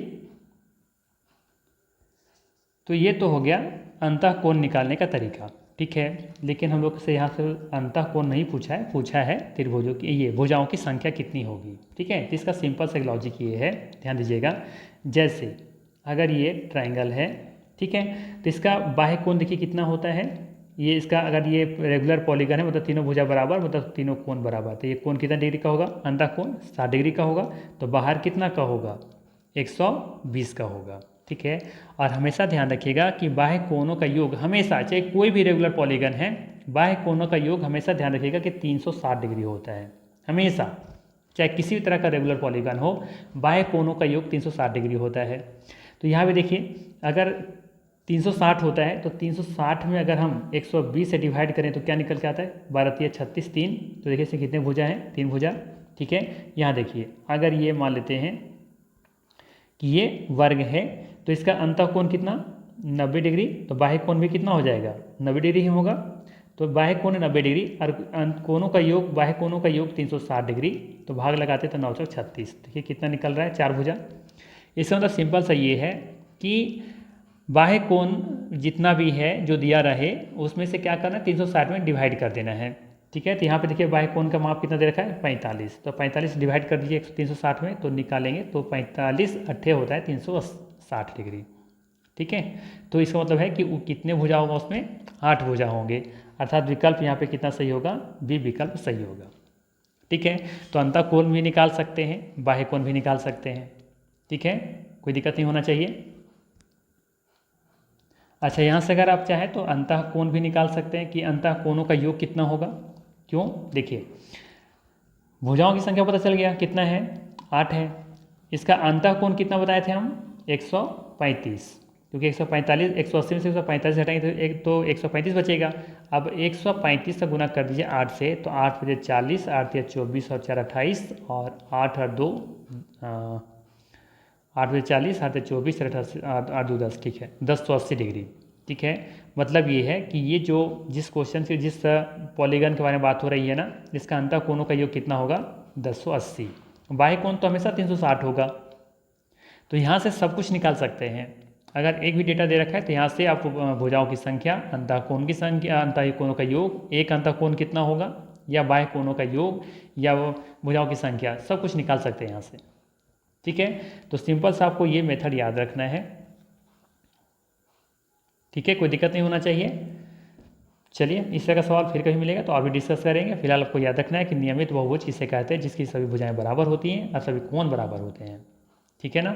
तो ये तो हो गया अंतः कोण निकालने का तरीका। ठीक है, लेकिन हम लोग से यहाँ से अंतः कोण नहीं पूछा है, पूछा है त्रिभुजों की ये भुजाओं की संख्या कितनी होगी। ठीक है, तो इसका सिंपल सा लॉजिक ये है, ध्यान दीजिएगा। जैसे अगर ये ट्राइंगल है, ठीक है, तो इसका बाह्य कोण देखिए कितना होता है, ये इसका अगर ये रेगुलर पॉलीगन है मतलब तीनों भुजा बराबर मतलब तीनों कोण बराबर, तो ये कोण कितना डिग्री का होगा, अंतः कोण 60 डिग्री का होगा, तो बाहर कितना का होगा 120 का होगा। ठीक है, और हमेशा ध्यान रखिएगा कि बाह्य कोणों का योग हमेशा, चाहे कोई भी रेगुलर पॉलीगन है, बाह्य कोणों का योग हमेशा ध्यान रखिएगा कि 360 डिग्री होता है हमेशा, चाहे किसी भी तरह का रेगुलर पॉलीगन हो, बाह्य कोणों का योग 360 डिग्री होता है। तो यहाँ पे देखिए अगर 360 होता है तो 360 में अगर हम 120 से डिवाइड करें तो क्या निकल के आता है, 12 3 36 3, तो देखिए इसमें कितने भुजा हैं, 3 भुजा। ठीक है, यहाँ देखिए अगर ये मान लेते हैं कि ये वर्ग है तो इसका अंतः कोण कितना 90 डिग्री, तो बाह्य कोण भी कितना हो जाएगा 90 डिग्री ही होगा। तो बाह्य कोण 90 डिग्री और कोणों का योग, बाह्य कोणों का योग 360 डिग्री, तो भाग लगाते तो 936। देखिए कितना निकल रहा है, 4 भुजा। इसका मतलब सिंपल सा ये है कि बाह्य कोण जितना भी है जो दिया रहे उसमें से क्या करना है 360 में डिवाइड कर देना है। ठीक है, तो यहाँ पे देखिए बाह्य कोण का माप कितना दे रखा है 45, तो 45 डिवाइड कर दीजिए 360 में तो निकालेंगे तो 45 अट्ठे होता है 360 डिग्री। ठीक है, तो इसका मतलब है कि कितने भुजा होगा उसमें 8 भुजा होंगे, अर्थात विकल्प यहाँ पे कितना सही होगा, बी विकल्प सही होगा। ठीक है, तो अंतः कोण भी निकाल सकते हैं, बाह्य कोण भी निकाल सकते हैं। ठीक है, कोई दिक्कत नहीं होना चाहिए। अच्छा, यहाँ से अगर आप चाहें तो अंतः कोण भी निकाल सकते हैं कि अंतः कोणों का योग कितना होगा। क्यों, देखिए भुजाओं की संख्या पता चल गया कितना है 8 है, इसका अंतः कोण कितना बताए थे हम 135, क्योंकि 145 180 में से 145 हटाएंगे तो 135 बचेगा। अब 135 का गुना कर दीजिए 8 से, तो 8 बजे 40, 8 या 24 और 4 28 और 8 और 2 8 बजे 40, 8 बजे 24, 8 2 10, ठीक है 1080 डिग्री। ठीक है, मतलब ये है कि ये जो जिस क्वेश्चन से जिस पॉलीगन के बारे में बात हो रही है ना, इसका अंतः कोणों का योग कितना होगा 1080। बाह्य कोण तो हमेशा 360 होगा। तो यहाँ से सब कुछ निकाल सकते हैं। अगर एक भी डेटा दे रखा है तो यहाँ से आप भुजाओं की संख्या, अंतः कोण की संख्या, अंतः कोणों का योग, एक अंतः कोण कितना होगा, या बाह्य कोणों का योग, या भुजाओं की संख्या, सब कुछ निकाल सकते हैं यहाँ से। ठीक है, तो सिंपल सा आपको ये मेथड याद रखना है। ठीक है, कोई दिक्कत नहीं होना चाहिए। चलिए, इस तरह का सवाल फिर कभी मिलेगा तो और भी डिस्कस करेंगे। फिलहाल आपको याद रखना है कि नियमित बहुभुज किसे कहते हैं, जिसकी सभी भुजाएं बराबर होती हैं और सभी कोण बराबर होते हैं। ठीक है ना,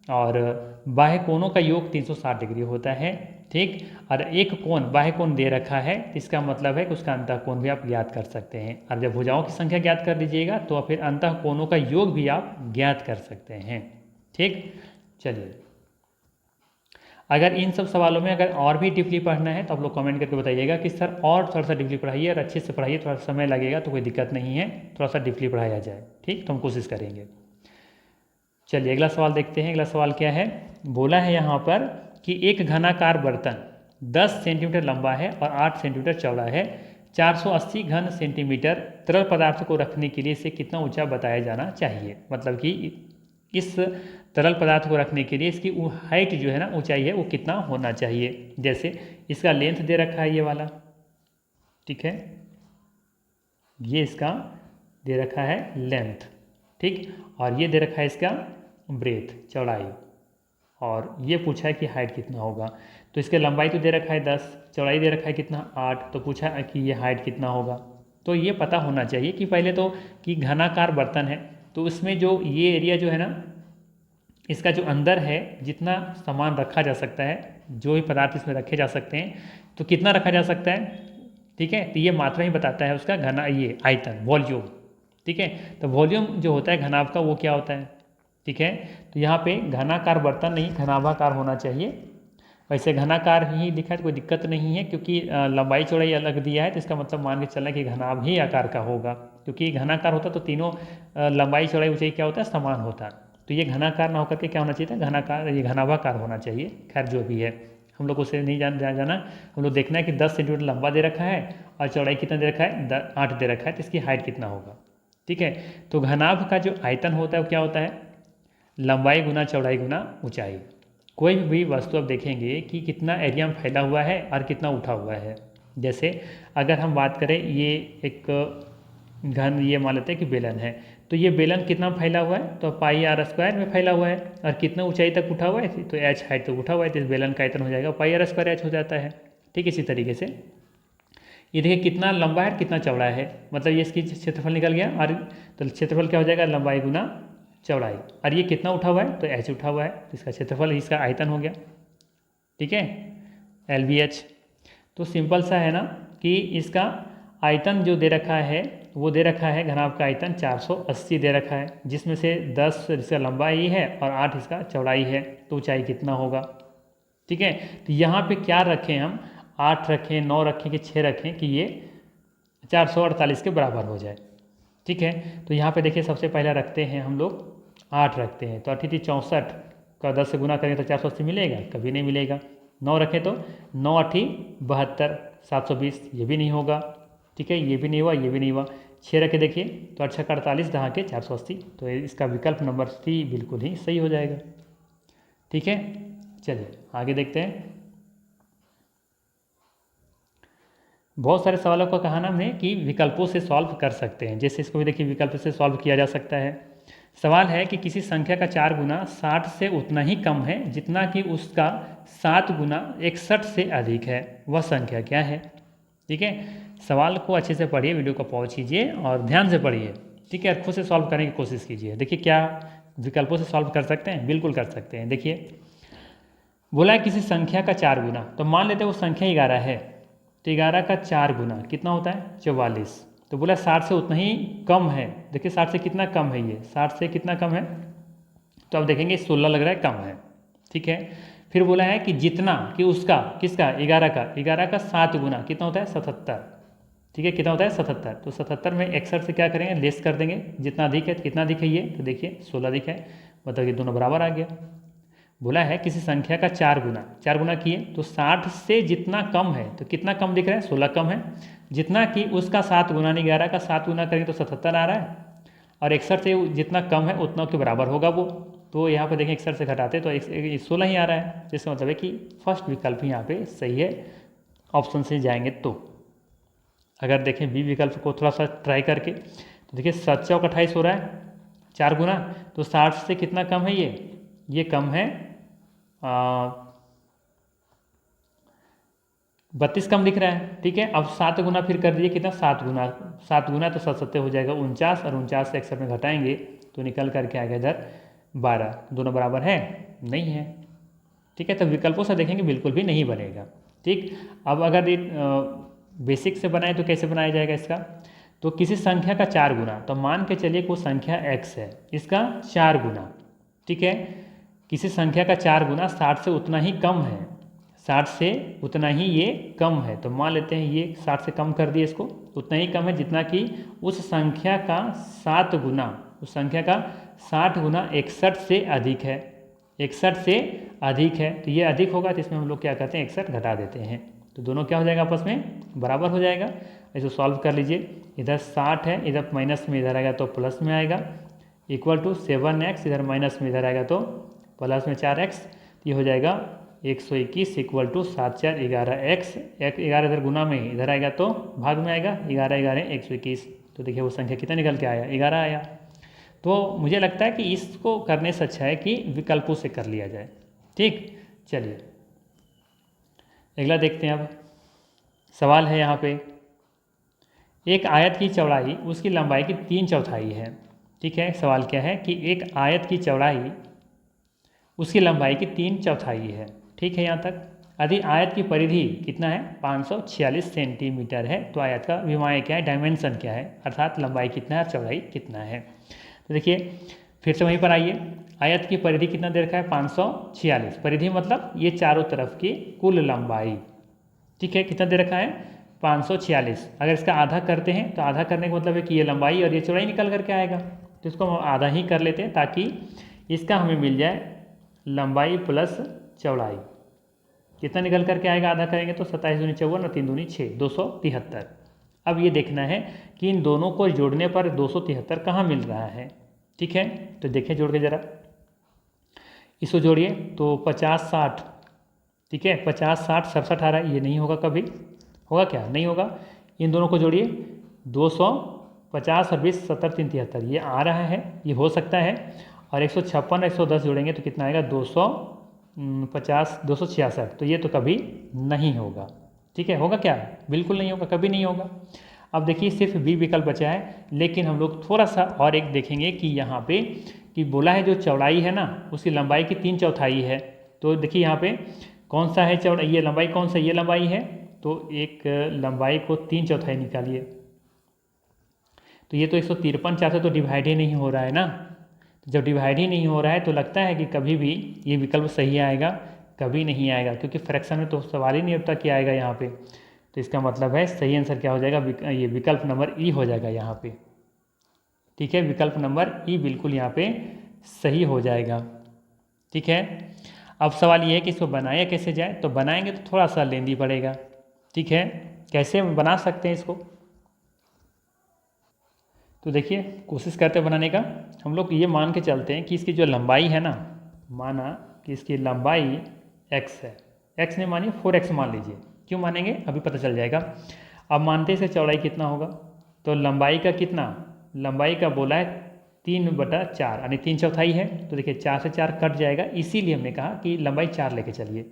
और बाह्य कोणों का योग 360 डिग्री होता है। ठीक, और एक कोण बाह्य कोण दे रखा है, इसका मतलब है कि उसका अंतः कोण भी आप ज्ञात कर सकते हैं। और जब भुजाओं की संख्या ज्ञात कर लीजिएगा तो फिर अंतः कोणों का योग भी आप ज्ञात कर सकते हैं। ठीक, चलिए, अगर इन सब सवालों में अगर और भी डीपली पढ़ना है तो आप लोग कमेंट करके बताइएगा कि सर और थोड़ा सा डीपली पढ़ाइए और अच्छे से पढ़ाइए, थोड़ा समय लगेगा तो कोई दिक्कत नहीं है, थोड़ा सा डीपली पढ़ाया जाए। ठीक, तो हम कोशिश करेंगे। चलिए अगला सवाल देखते हैं। अगला सवाल क्या है, बोला है यहाँ पर कि एक घनाकार बर्तन 10 सेंटीमीटर लंबा है और 8 सेंटीमीटर चौड़ा है, 480 घन सेंटीमीटर तरल पदार्थ को रखने के लिए इसे कितना ऊंचा बताया जाना चाहिए। मतलब कि इस तरल पदार्थ को रखने के लिए इसकी हाइट जो है ना, ऊंचाई है, वो कितना होना चाहिए। जैसे इसका लेंथ दे रखा है ये वाला, ठीक है, ये इसका दे रखा है लेंथ, ठीक, और ये दे रखा है इसका ब्रेथ, चौड़ाई, और ये पूछा है कि हाइट कितना होगा। तो इसके लंबाई तो दे रखा है 10, चौड़ाई दे रखा है कितना 8, तो पूछा है कि ये हाइट कितना होगा। तो ये पता होना चाहिए कि पहले तो कि घनाकार बर्तन है तो उसमें जो ये एरिया जो है ना, इसका जो अंदर है जितना सामान रखा जा सकता है, जो भी पदार्थ इसमें रखे जा सकते हैं, तो कितना रखा जा सकता है। ठीक है, तो ये मात्रा ही बताता है उसका घना, ये आयतन, वॉल्यूम। ठीक है, तो वॉल्यूम जो होता है घनाभ का वो क्या होता है। ठीक है, तो यहाँ पे घनाकार बर्तन नहीं घनाभाकार होना चाहिए। वैसे घनाकार ही लिखा है तो कोई दिक्कत नहीं है, क्योंकि लंबाई चौड़ाई अलग दिया है तो इसका मतलब मान के चलना कि घनाभ ही आकार का होगा, क्योंकि घनाकार होता तो तीनों लंबाई चौड़ाई ऊंचाई क्या होता है, समान होता। तो ये घनाकार ना होकर के क्या होना चाहिए था, घनाकार, ये घनाभाकार होना चाहिए। खैर जो भी है, हम लोग उसे नहीं जाना, हम लोग देखना है कि 10 सेंटीमीटर लंबा दे रखा है और चौड़ाई कितना दे रखा है, 8 दे रखा है, तो इसकी हाइट कितना होगा। ठीक है, तो घनाभ का जो आयतन होता है वो क्या होता है, लंबाई गुना चौड़ाई गुना ऊंचाई। कोई भी वस्तु आप देखेंगे कि कितना एरिया में फैला हुआ है और कितना उठा हुआ है। जैसे अगर हम बात करें, ये एक घन, ये मान लेते हैं कि बेलन है, तो ये बेलन कितना फैला हुआ है, तो πr² में फैला हुआ है, और कितना ऊंचाई तक उठा हुआ है, तो h हाइट तक उठा हुआ है, तो इस बेलन का आयतन हो जाएगा πr² h हो जाता है। ठीक, इसी तरीके से ये देखिए कितना लंबा है कितना चौड़ा है, मतलब ये इसकी क्षेत्रफल निकल गया, और तो क्षेत्रफल क्या हो जाएगा, लंबाई गुना चौड़ाई, और ये कितना उठा हुआ है, तो h उठा हुआ है, तो इसका क्षेत्रफल, इसका आयतन हो गया। ठीक है, LBH। तो सिंपल सा है ना कि इसका आयतन जो दे रखा है वो दे रखा है, घनाभ का आयतन 480 दे रखा है, जिसमें से 10 इसका लंबाई है और 8 इसका चौड़ाई है, तो ऊंचाई कितना होगा। ठीक है, तो यहाँ पे क्या रखें हम, 8 रखें, 9 रखें कि 6 रखें कि ये 448 के बराबर हो जाए। ठीक है, तो यहाँ पे देखिए सबसे पहले रखते हैं हम लोग 8 रखते हैं, तो 8 64 का 10 से गुना करें तो 480 मिलेगा, कभी नहीं मिलेगा। 9 रखें तो 9 8 72, 720, ये भी नहीं होगा। ठीक है, ये भी नहीं हुआ, ये भी नहीं हुआ। 6 रखे देखिए तो 8 6 48 दहा के 480, तो इसका विकल्प नंबर C बिल्कुल ही सही हो जाएगा। ठीक है, चलिए आगे देखते हैं। बहुत सारे सवालों का कहा नाम है कि विकल्पों से सॉल्व कर सकते हैं, जैसे इसको भी देखिए विकल्प से सॉल्व किया जा सकता है। सवाल है कि किसी संख्या का 4 गुना 60 से उतना ही कम है जितना कि उसका 7 गुना 61 से अधिक है, वह संख्या क्या है। ठीक है, सवाल को अच्छे से पढ़िए, वीडियो को पॉज कीजिए और ध्यान से पढ़िए। ठीक है, और खुद से सॉल्व करने की कोशिश कीजिए। देखिए क्या विकल्पों से सॉल्व कर सकते हैं, बिल्कुल कर सकते हैं। देखिए बोला है किसी संख्या का 4 गुना, तो मान लेते हैं वो संख्या 11 है, तो 11 का 4 गुना कितना होता है, 44। तो बोला 60 से उतना ही कम है, देखिए 60 से कितना कम है, ये 60 से कितना कम है, तो अब देखेंगे 16 लग रहा है कम है। ठीक है, फिर बोला है कि जितना कि उसका, किसका, 11 का 7 गुना कितना होता है, 77। ठीक है, कितना होता है 77, तो 77 में 61 से क्या करेंगे, लेस कर देंगे, जितना अधिक है तो कितना अधिक है ये, तो देखिए 16 अधिक है, मतलब ये दोनों बराबर आ गया। बोला है किसी संख्या का 4 गुना किए तो 60 से जितना कम है, तो कितना कम दिख रहा है, 16 कम है, जितना कि उसका 7 गुना नहीं, 11 का 7 गुना करेंगे तो 77 आ रहा है, और 61 से जितना कम है उतना के बराबर होगा वो। तो यहाँ पर देखें 61 से घटाते तो 16 ही आ रहा है, जिसका मतलब है कि फर्स्ट विकल्प यहाँ पे सही है, ऑप्शन से जाएंगे तो। अगर देखें बी विकल्प को थोड़ा सा ट्राई करके, तो देखिए 7 चौक 28 हो रहा है 4 गुना, तो 60 से कितना कम है ये कम है 32 कम दिख रहा है। ठीक है, अब 7 गुना फिर कर दीजिए, कितना 7 गुना तो 7 हो जाएगा 49, और 49 से 61 में घटाएंगे तो निकल करके आएगा इधर 12। दोनों बराबर है, नहीं है। ठीक है, तो विकल्पों से देखेंगे बिल्कुल भी नहीं बनेगा। ठीक, अब अगर बेसिक से बनाए तो कैसे बनाया जाएगा इसका, तो किसी संख्या का 4 गुना, तो मान के चलिए कोई संख्या x है, इसका 4 गुना। ठीक है, किसी संख्या का 4 गुना 60 से उतना ही कम है, 60 से उतना ही ये कम है, तो मान लेते हैं ये 60 से कम कर दिए, इसको उतना ही कम है जितना कि उस संख्या का 7 गुना, उस संख्या का 60 गुना 61 से अधिक है, 61 से अधिक है, तो ये अधिक होगा, तो इसमें हम लोग क्या करते हैं 61 घटा देते हैं, तो दोनों क्या हो जाएगा आपस में बराबर हो जाएगा। इसको सॉल्व कर लीजिए, इधर 60 है, इधर माइनस में इधर आएगा तो प्लस में आएगा, इक्वल टू 7x, इधर माइनस में इधर आएगा तो प्लस में 4x, ये हो जाएगा 121 इक्वल टू 7 4 11x, 11 इधर गुना में इधर आएगा तो भाग में आएगा, 11 11 121, तो देखिए वो संख्या कितना निकल के आया, 11 आया। तो मुझे लगता है कि इसको करने से अच्छा है कि विकल्पों से कर लिया जाए। ठीक, चलिए अगला देखते हैं। अब सवाल है यहाँ पे, एक आयत की चौड़ाई उसकी लंबाई की 3/4 है। ठीक है, सवाल क्या है कि एक आयत की चौड़ाई उसकी लंबाई की 3/4 है। ठीक है, यहाँ तक। यदि आयत की परिधि कितना है 546 सेंटीमीटर है, तो आयत का विमाएँ क्या है, डायमेंशन क्या है, अर्थात लंबाई कितना है, चौड़ाई कितना है। तो देखिए फिर से वहीं पर आइए, आयत की परिधि कितना दे रखा है 546, परिधि मतलब ये चारों तरफ की कुल लंबाई। ठीक है, कितना दे रखा है 546, अगर इसका आधा करते हैं तो आधा करने का मतलब है कि ये लंबाई और ये चौड़ाई निकल करके आएगा, तो इसको हम आधा ही कर लेते हैं ताकि इसका हमें मिल जाए लंबाई प्लस चौड़ाई। कितना निकल करके आएगा आधा करेंगे तो 27 दूनी 54 और 3 दूनी 6, 273। अब ये देखना है कि इन दोनों को जोड़ने पर 273 कहाँ मिल रहा है। ठीक है, तो देखिए जोड़ के ज़रा, इसको जोड़िए तो 50 60, ठीक है 50 60 67 आ रहा है, ये नहीं होगा, कभी होगा क्या, नहीं होगा। इन दोनों को जोड़िए 250 और 20 70 3 73, ये आ रहा है, ये हो सकता है। और 156 110 जोड़ेंगे तो कितना आएगा 250 266, तो ये तो कभी नहीं होगा। ठीक है, होगा क्या, बिल्कुल नहीं होगा, कभी नहीं होगा। अब देखिए सिर्फ बी विकल्प बचा है, लेकिन हम लोग थोड़ा सा और एक देखेंगे कि यहाँ पे कि बोला है जो चौड़ाई है ना उसकी लंबाई की 3/4 है, तो देखिए यहाँ पे कौन सा है चौड़ाई, ये लंबाई कौन सा, ये लंबाई है, तो एक लंबाई को 3/4 निकालिए, तो ये तो 153 4 से तो डिवाइड ही नहीं हो रहा है ना, तो जब डिवाइड ही नहीं हो रहा है तो लगता है कि कभी भी ये विकल्प सही आएगा, कभी नहीं आएगा, क्योंकि फ्रैक्शन में तो सवाल ही नहीं उठता कि आएगा यहाँ पे। तो इसका मतलब है सही आंसर क्या हो जाएगा, ये विकल्प नंबर ई हो जाएगा यहाँ पे। ठीक है, विकल्प नंबर ई बिल्कुल यहाँ पे सही हो जाएगा। ठीक है, अब सवाल ये है कि इसको बनाया कैसे जाए, तो बनाएंगे तो थोड़ा सा लेंदी पड़ेगा। ठीक है, कैसे बना सकते हैं इसको, तो देखिए कोशिश करते हैं बनाने का। हम लोग ये मान के चलते हैं कि इसकी जो लंबाई है ना, माना कि इसकी लंबाई x है, x नहीं मानिए 4x मान लीजिए, क्यों मानेंगे अभी पता चल जाएगा। अब मानते हैं इसका चौड़ाई कितना होगा, तो लंबाई का कितना, लंबाई का बोला है 3/4 यानी 3/4 है, तो देखिए 4 से 4 कट जाएगा, इसीलिए हमने कहा कि लंबाई 4 लेके चलिए।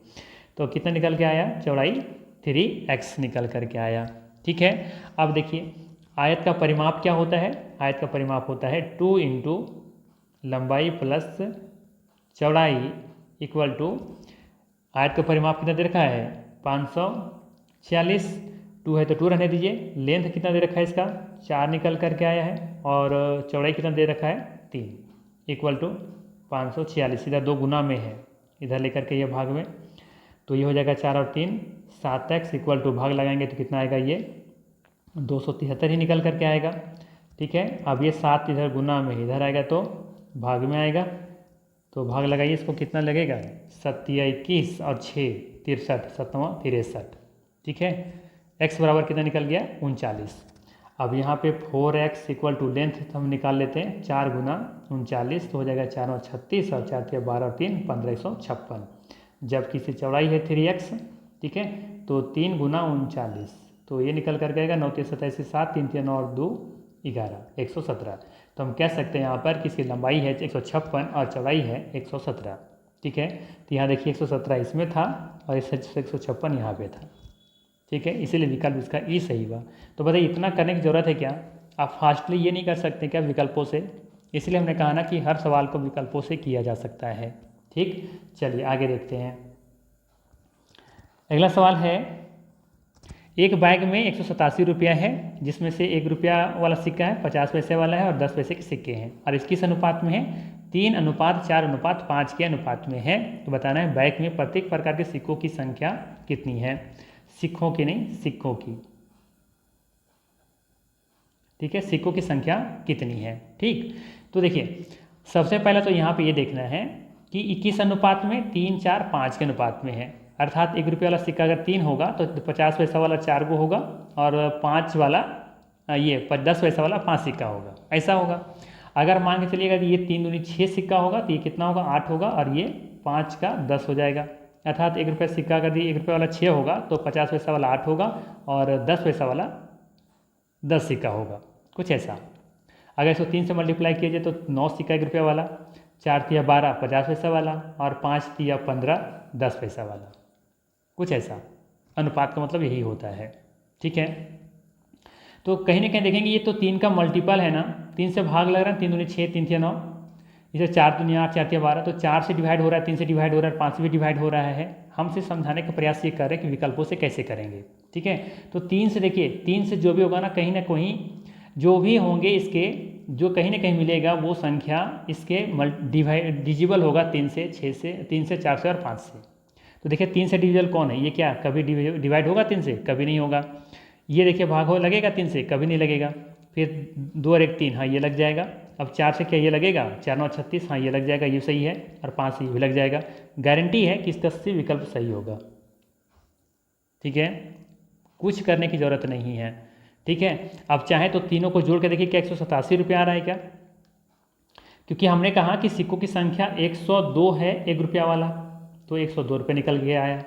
तो कितना निकल के आया, चौड़ाई 3x निकल करके आया। ठीक है, अब देखिए आयत का परिमाप क्या होता है, आयत का परिमाप होता है 2 इंटू लंबाई प्लस चौड़ाई इक्वल टू, आयत का परिमाप कितना दे रखा है 546, 2 है तो 2 रहने दीजिए, लेंथ कितना दे रखा है इसका 4 निकल करके आया है, और चौड़ाई कितना दे रखा है 3 इक्वल टू 546, इधर 2 गुना में है, इधर लेकर के ये भाग में, तो ये हो जाएगा 4 और 3 7x इक्वल टू भाग लगाएंगे तो कितना आएगा, ये 273 ही निकल करके आएगा। ठीक है, अब ये 7 इधर गुना में इधर आएगा तो भाग में आएगा, तो भाग लगाइए, इसको कितना लगेगा, 7 या 21 और 6 63, 7वां 63। ठीक है, x बराबर कितना निकल गया, 39। अब यहाँ पे 4x इक्वल टू लेंथ हम निकाल लेते हैं, 4 गुना 39 तो हो जाएगा 4 और 36 और 4 के 12 और 3 1556। जबकि इसे चौड़ाई है 3x, ठीक है, तो 3 गुना 39 तो ये निकल कर गएगा 9 3 27 7 3 3 और 2 11 117। तो हम कह सकते हैं यहाँ पर कि इसकी लंबाई है 156 और चौड़ाई है 117। ठीक है, तो यहाँ देखिए 117 इसमें था और 156 यहाँ पे था। ठीक है, इसीलिए विकल्प इसका ई सही हुआ। तो बताइए इतना करने की ज़रूरत है क्या, आप फास्टली ये नहीं कर सकते क्या विकल्पों से, इसलिए हमने कहा ना कि हर सवाल को विकल्पों से किया जा सकता है। ठीक, चलिए आगे देखते हैं। अगला सवाल है, एक बैग में 187 रुपया है, जिसमें से 1 रुपया वाला सिक्का है, 50 पैसे वाला है और 10 पैसे के सिक्के हैं, और इसकी अनुपात में है 3:4:5 के अनुपात में है। तो बताना है बैग में प्रत्येक प्रकार के सिक्कों की संख्या कितनी है, सिक्कों की नहीं, सिक्कों की। ठीक है, सिक्कों की संख्या कितनी है। ठीक, तो देखिए सबसे पहले तो यहाँ पे ये देखना है कि 21 अनुपात में 3 4 5 के अनुपात में है, अर्थात 1 रुपये वाला सिक्का अगर 3 होगा तो 50 पैसा वाला 4 गो होगा और 5 वाला ये 10 पैसा वाला 5 सिक्का होगा, ऐसा होगा। अगर मान के चलिएगा कि ये 3 दूनी 6 सिक्का होगा तो ये कितना होगा, 8 होगा, और ये 5 का 10 हो जाएगा। अर्थात 1 रुपये सिक्का अगर 1 रुपये वाला 6 होगा तो 50 पैसा वाला 8 होगा और 10 पैसा वाला 10 सिक्का होगा, कुछ ऐसा। अगर इसको 3 से मल्टीप्लाई किया जाए तो 9 सिक्का 1 रुपये वाला, 4 तिया 12 50 पैसा वाला और 5 तिया 15 10 पैसा वाला, कुछ ऐसा। अनुपात का मतलब यही होता है। ठीक है, तो कहीं ना कहीं देखेंगे ये तो 3 का मल्टीपल है ना, 3 से भाग लग रहा है, 3 दूनी 6 3 तिया 9, इसे 4 दूनी 8 4 तिया 12, तो 4 से डिवाइड हो रहा है, 3 से डिवाइड हो रहा है, 5 से भी डिवाइड हो रहा है। हमसे समझाने का प्रयास ये कर रहे हैं कि विकल्पों से कैसे करेंगे। ठीक है, तो 3 से देखिए, 3 से जो भी होगा ना कहीं जो भी होंगे इसके, जो कहीं ना कहीं मिलेगा वो संख्या इसके डिजिबल होगा 3 से 6 से, 3 से 4 से और 5 से। तो देखिए 3 से डिविजल कौन है, ये क्या कभी डिवाइड होगा 3 से, कभी नहीं होगा। ये देखिए भाग हो लगेगा 3 से, कभी नहीं लगेगा। फिर 2 और 1 3, हाँ ये लग जाएगा। अब 4 से क्या ये लगेगा, 4 9 36, हाँ ये लग जाएगा, ये सही है। और 5 से ये भी लग जाएगा। गारंटी है कि इसका से विकल्प सही होगा। ठीक है, कुछ करने की ज़रूरत नहीं है। ठीक है, अब चाहे तो तीनों को जोड़ के देखिए क्या 187 रुपया आ रहा है क्या, क्योंकि हमने कहा कि सिक्कों की संख्या 102 है 1 रुपया वाला, तो 102 रुपये निकल के आया।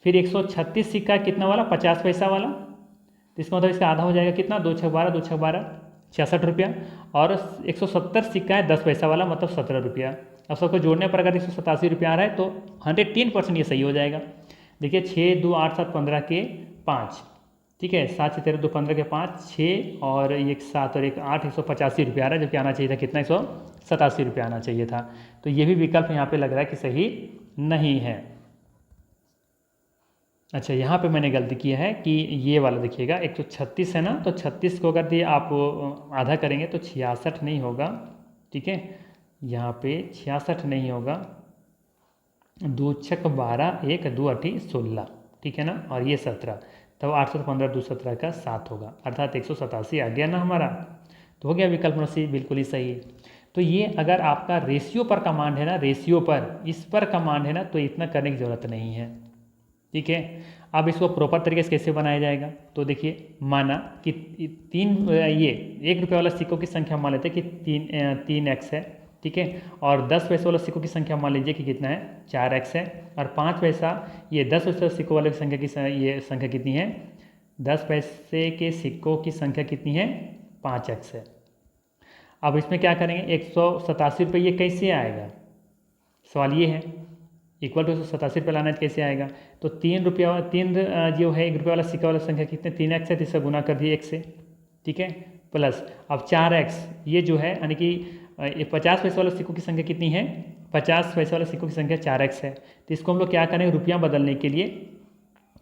फिर 136 सिक्का कितना वाला, 50 पैसा वाला, तो इसका मतलब इसका आधा हो जाएगा कितना, 2 6 12 2 6 12 66 रुपया। और 170 सिक्का है 10 पैसा वाला, मतलब 17 रुपया। अब सबको जोड़ने पर अगर 187 रुपया आ रहा है तो 103% ये सही हो जाएगा। देखिए 6 2 8 7 15 के 5, ठीक है, 7 6 13 2 15 के 5 6 और 1 7 और 1 8, 185 रुपया आ रहा है, जबकि आना चाहिए था कितना, 187 रुपया आना चाहिए था। तो ये भी विकल्प यहाँ पे लग रहा है कि सही नहीं है। अच्छा, यहाँ पे मैंने गलती किया है कि ये वाला देखिएगा 136 है ना, तो 36 को अगर ये आप आधा करेंगे तो 66 नहीं होगा। ठीक है, यहाँ पे 66 नहीं होगा, 2 6 12 1 2 8 16, ठीक है ना, और ये 17, तब 8 7 15 2 17 का 7 होगा, अर्थात 187 आ गया ना हमारा। तो हो गया विकल्प नंबर सी बिल्कुल ही सही। तो ये अगर आपका रेशियो पर कमांड है ना, रेशियो पर इस पर कमांड है ना, तो इतना करने की ज़रूरत नहीं है। ठीक है, अब इसको प्रॉपर तरीके से कैसे बनाया जाएगा, तो देखिए माना कि 1 रुपये वाला सिक्कों की संख्या मान लेते हैं कि 3x है, ठीक है, और 10 पैसे वाला सिक्कों की संख्या मान लीजिए कि कितना है, 4x है, और 5 पैसा ये 10 पैसे सिक्कों वाले संख्या की ये संख्या कितनी है, 10 पैसे के सिक्कों की संख्या कितनी है, 5x है। अब इसमें क्या करेंगे, 187 रुपये ये कैसे आएगा, सवाल ये है, इक्वल टू 187 रुपये लाना है कैसे आएगा। तो 3 रुपया जो है 1 रुपये वाला सिक्का वाला संख्या कितने, 3x है, तो इससे गुना कर दिए 1 से, ठीक है, प्लस अब 4x ये जो है, यानी कि 50 पैसे वाले सिक्कों की संख्या कितनी है, 50 पैसे वाले सिक्कों की संख्या 4x है। तो इसको हम लोग क्या करेंगे, रुपया बदलने के लिए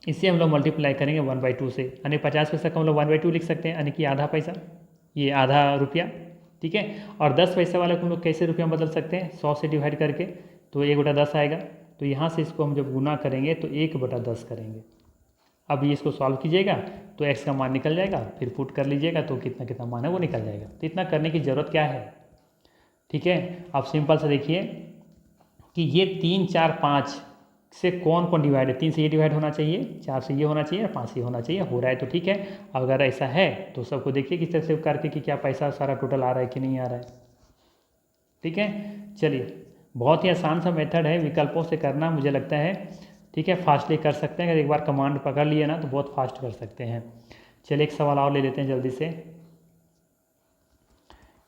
इससे हम लोग मल्टीप्लाई करेंगे 1/2 से, यानी 50 पैसा को हम लोग 1/2 लिख सकते हैं, यानी कि आधा पैसा, ये आधा रुपया, ठीक है। और 10 पैसे वाले को हम लोग कैसे रुपया बदल सकते हैं, 100 से डिवाइड करके, तो 1/10 आएगा। तो यहाँ से इसको हम जब गुना करेंगे तो 1/10 करेंगे। अब ये इसको सॉल्व कीजिएगा तो x का मान निकल जाएगा, फिर पुट कर लीजिएगा तो कितना कितना मान है वो निकल जाएगा। तो इतना करने की ज़रूरत क्या है, ठीक है। आप सिंपल से देखिए कि ये 3, 4, 5 से कौन कौन डिवाइड है। 3 से ये डिवाइड होना चाहिए, 4 से ये होना चाहिए, 5 से ये होना चाहिए। हो रहा है तो ठीक है, अगर ऐसा है तो सबको देखिए किस तरह से करके कि क्या पैसा सारा टोटल आ रहा है कि नहीं आ रहा है। ठीक है, चलिए बहुत ही आसान सा मेथड है विकल्पों से करना, मुझे लगता है ठीक है, फास्टली कर सकते हैं। अगर एक बार कमांड पकड़ लिए ना तो बहुत फास्ट कर सकते हैं। चलिए एक सवाल और ले लेते हैं जल्दी से।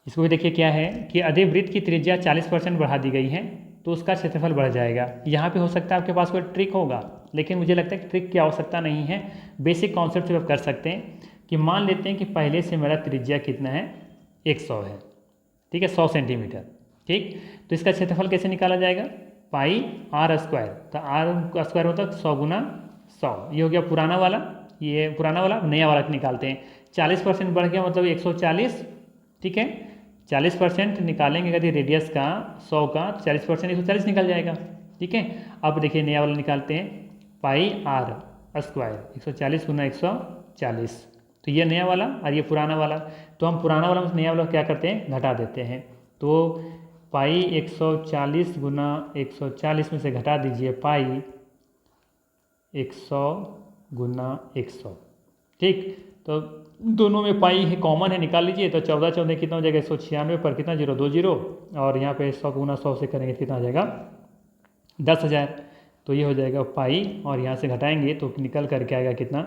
इसको भी देखिए क्या है कि अधिवृत्त की त्रिज्या 40% बढ़ा दी गई है तो उसका क्षेत्रफल बढ़ जाएगा। यहाँ पे हो सकता है आपके पास कोई ट्रिक होगा, लेकिन मुझे लगता है कि ट्रिक की आवश्यकता नहीं है। बेसिक कॉन्सेप्ट से आप कर सकते हैं कि मान लेते हैं कि पहले से मेरा त्रिज्या कितना है, 100 है, ठीक है, 100 सेंटीमीटर। ठीक, तो इसका क्षेत्रफल कैसे निकाला जाएगा, पाई आर स्क्वायर। तो आर स्क्वायर होता है 100 गुना 100। ये हो गया पुराना वाला, ये पुराना वाला, नया वाला निकालते हैं। 40% बढ़ गया मतलब 140, ठीक है। 40% निकालेंगे यदि रेडियस का 100 का, 40% 140 निकल जाएगा। ठीक है, अब देखिए नया वाला निकालते हैं, पाई आर स्क्वायर 140 गुना 140। तो ये नया वाला और ये पुराना वाला, तो हम पुराना वाला में नया वाला क्या करते हैं, घटा देते हैं। तो पाई 140 गुना 140 में से घटा दीजिए पाई 100 गुना 100। ठीक, तो दोनों में पाई है कॉमन है, निकाल लीजिए। तो 14 14 कितना हो जाएगा, 196 पर कितना जीरो, 2 जीरो, और यहाँ पे 100 गुना 100 से करेंगे कितना आ जाएगा, 10,000। तो ये हो जाएगा पाई, और यहाँ से घटाएंगे तो निकल करके आएगा कितना,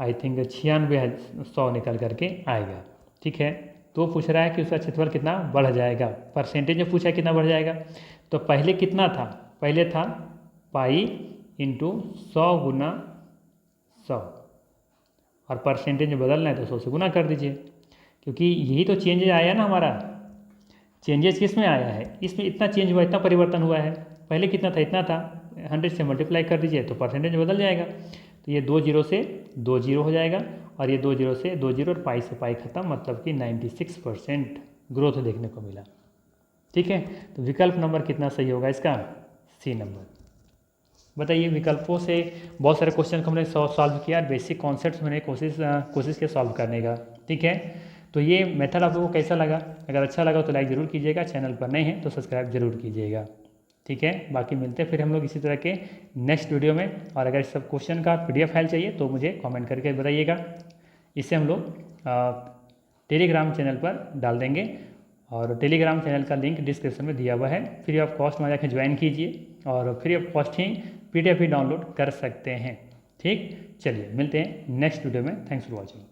आई थिंक 9600 निकल करके आएगा। ठीक है, तो पूछ रहा है कि उसका क्षेत्रफल कितना बढ़ जाएगा, परसेंटेज में पूछा है कितना बढ़ जाएगा। तो पहले कितना था, पहले था पाई इंटू 100 गुना 100, और परसेंटेज में बदलना है तो 100 से गुना कर दीजिए, क्योंकि यही तो चेंजेज आया ना हमारा। चेंजेस किस में आया है, इसमें इतना चेंज हुआ, इतना परिवर्तन हुआ है। पहले कितना था, इतना था, 100 से मल्टीप्लाई कर दीजिए तो परसेंटेज बदल जाएगा। तो ये 2 जीरो से 2 जीरो हो जाएगा, और ये 2 जीरो से 2 जीरो, और पाई से पाई खत्म, मतलब कि 96% ग्रोथ देखने को मिला। ठीक है, तो विकल्प नंबर कितना सही होगा इसका, सी नंबर। बताइए, विकल्पों से बहुत सारे क्वेश्चन को हमने सॉल्व किया, बेसिक कॉन्सेप्ट्स मैंने कोशिश किया सॉल्व करने का। ठीक है, तो ये मेथड आप लोगों को कैसा लगा, अगर अच्छा लगा तो लाइक ज़रूर कीजिएगा, चैनल पर नए हैं तो सब्सक्राइब जरूर कीजिएगा। ठीक है, बाकी मिलते हैं फिर हम लोग इसी तरह के नेक्स्ट वीडियो में। और अगर सब क्वेश्चन का PDF फाइल चाहिए तो मुझे कमेंट करके बताइएगा, इससे हम लोग टेलीग्राम चैनल पर डाल देंगे, और टेलीग्राम चैनल का लिंक डिस्क्रिप्शन में दिया हुआ है। फ्री ऑफ कॉस्ट में जाकर ज्वाइन कीजिए, और free of cost he PDF भी डाउनलोड कर सकते हैं। ठीक, चलिए मिलते हैं नेक्स्ट वीडियो में। Thanks for watching.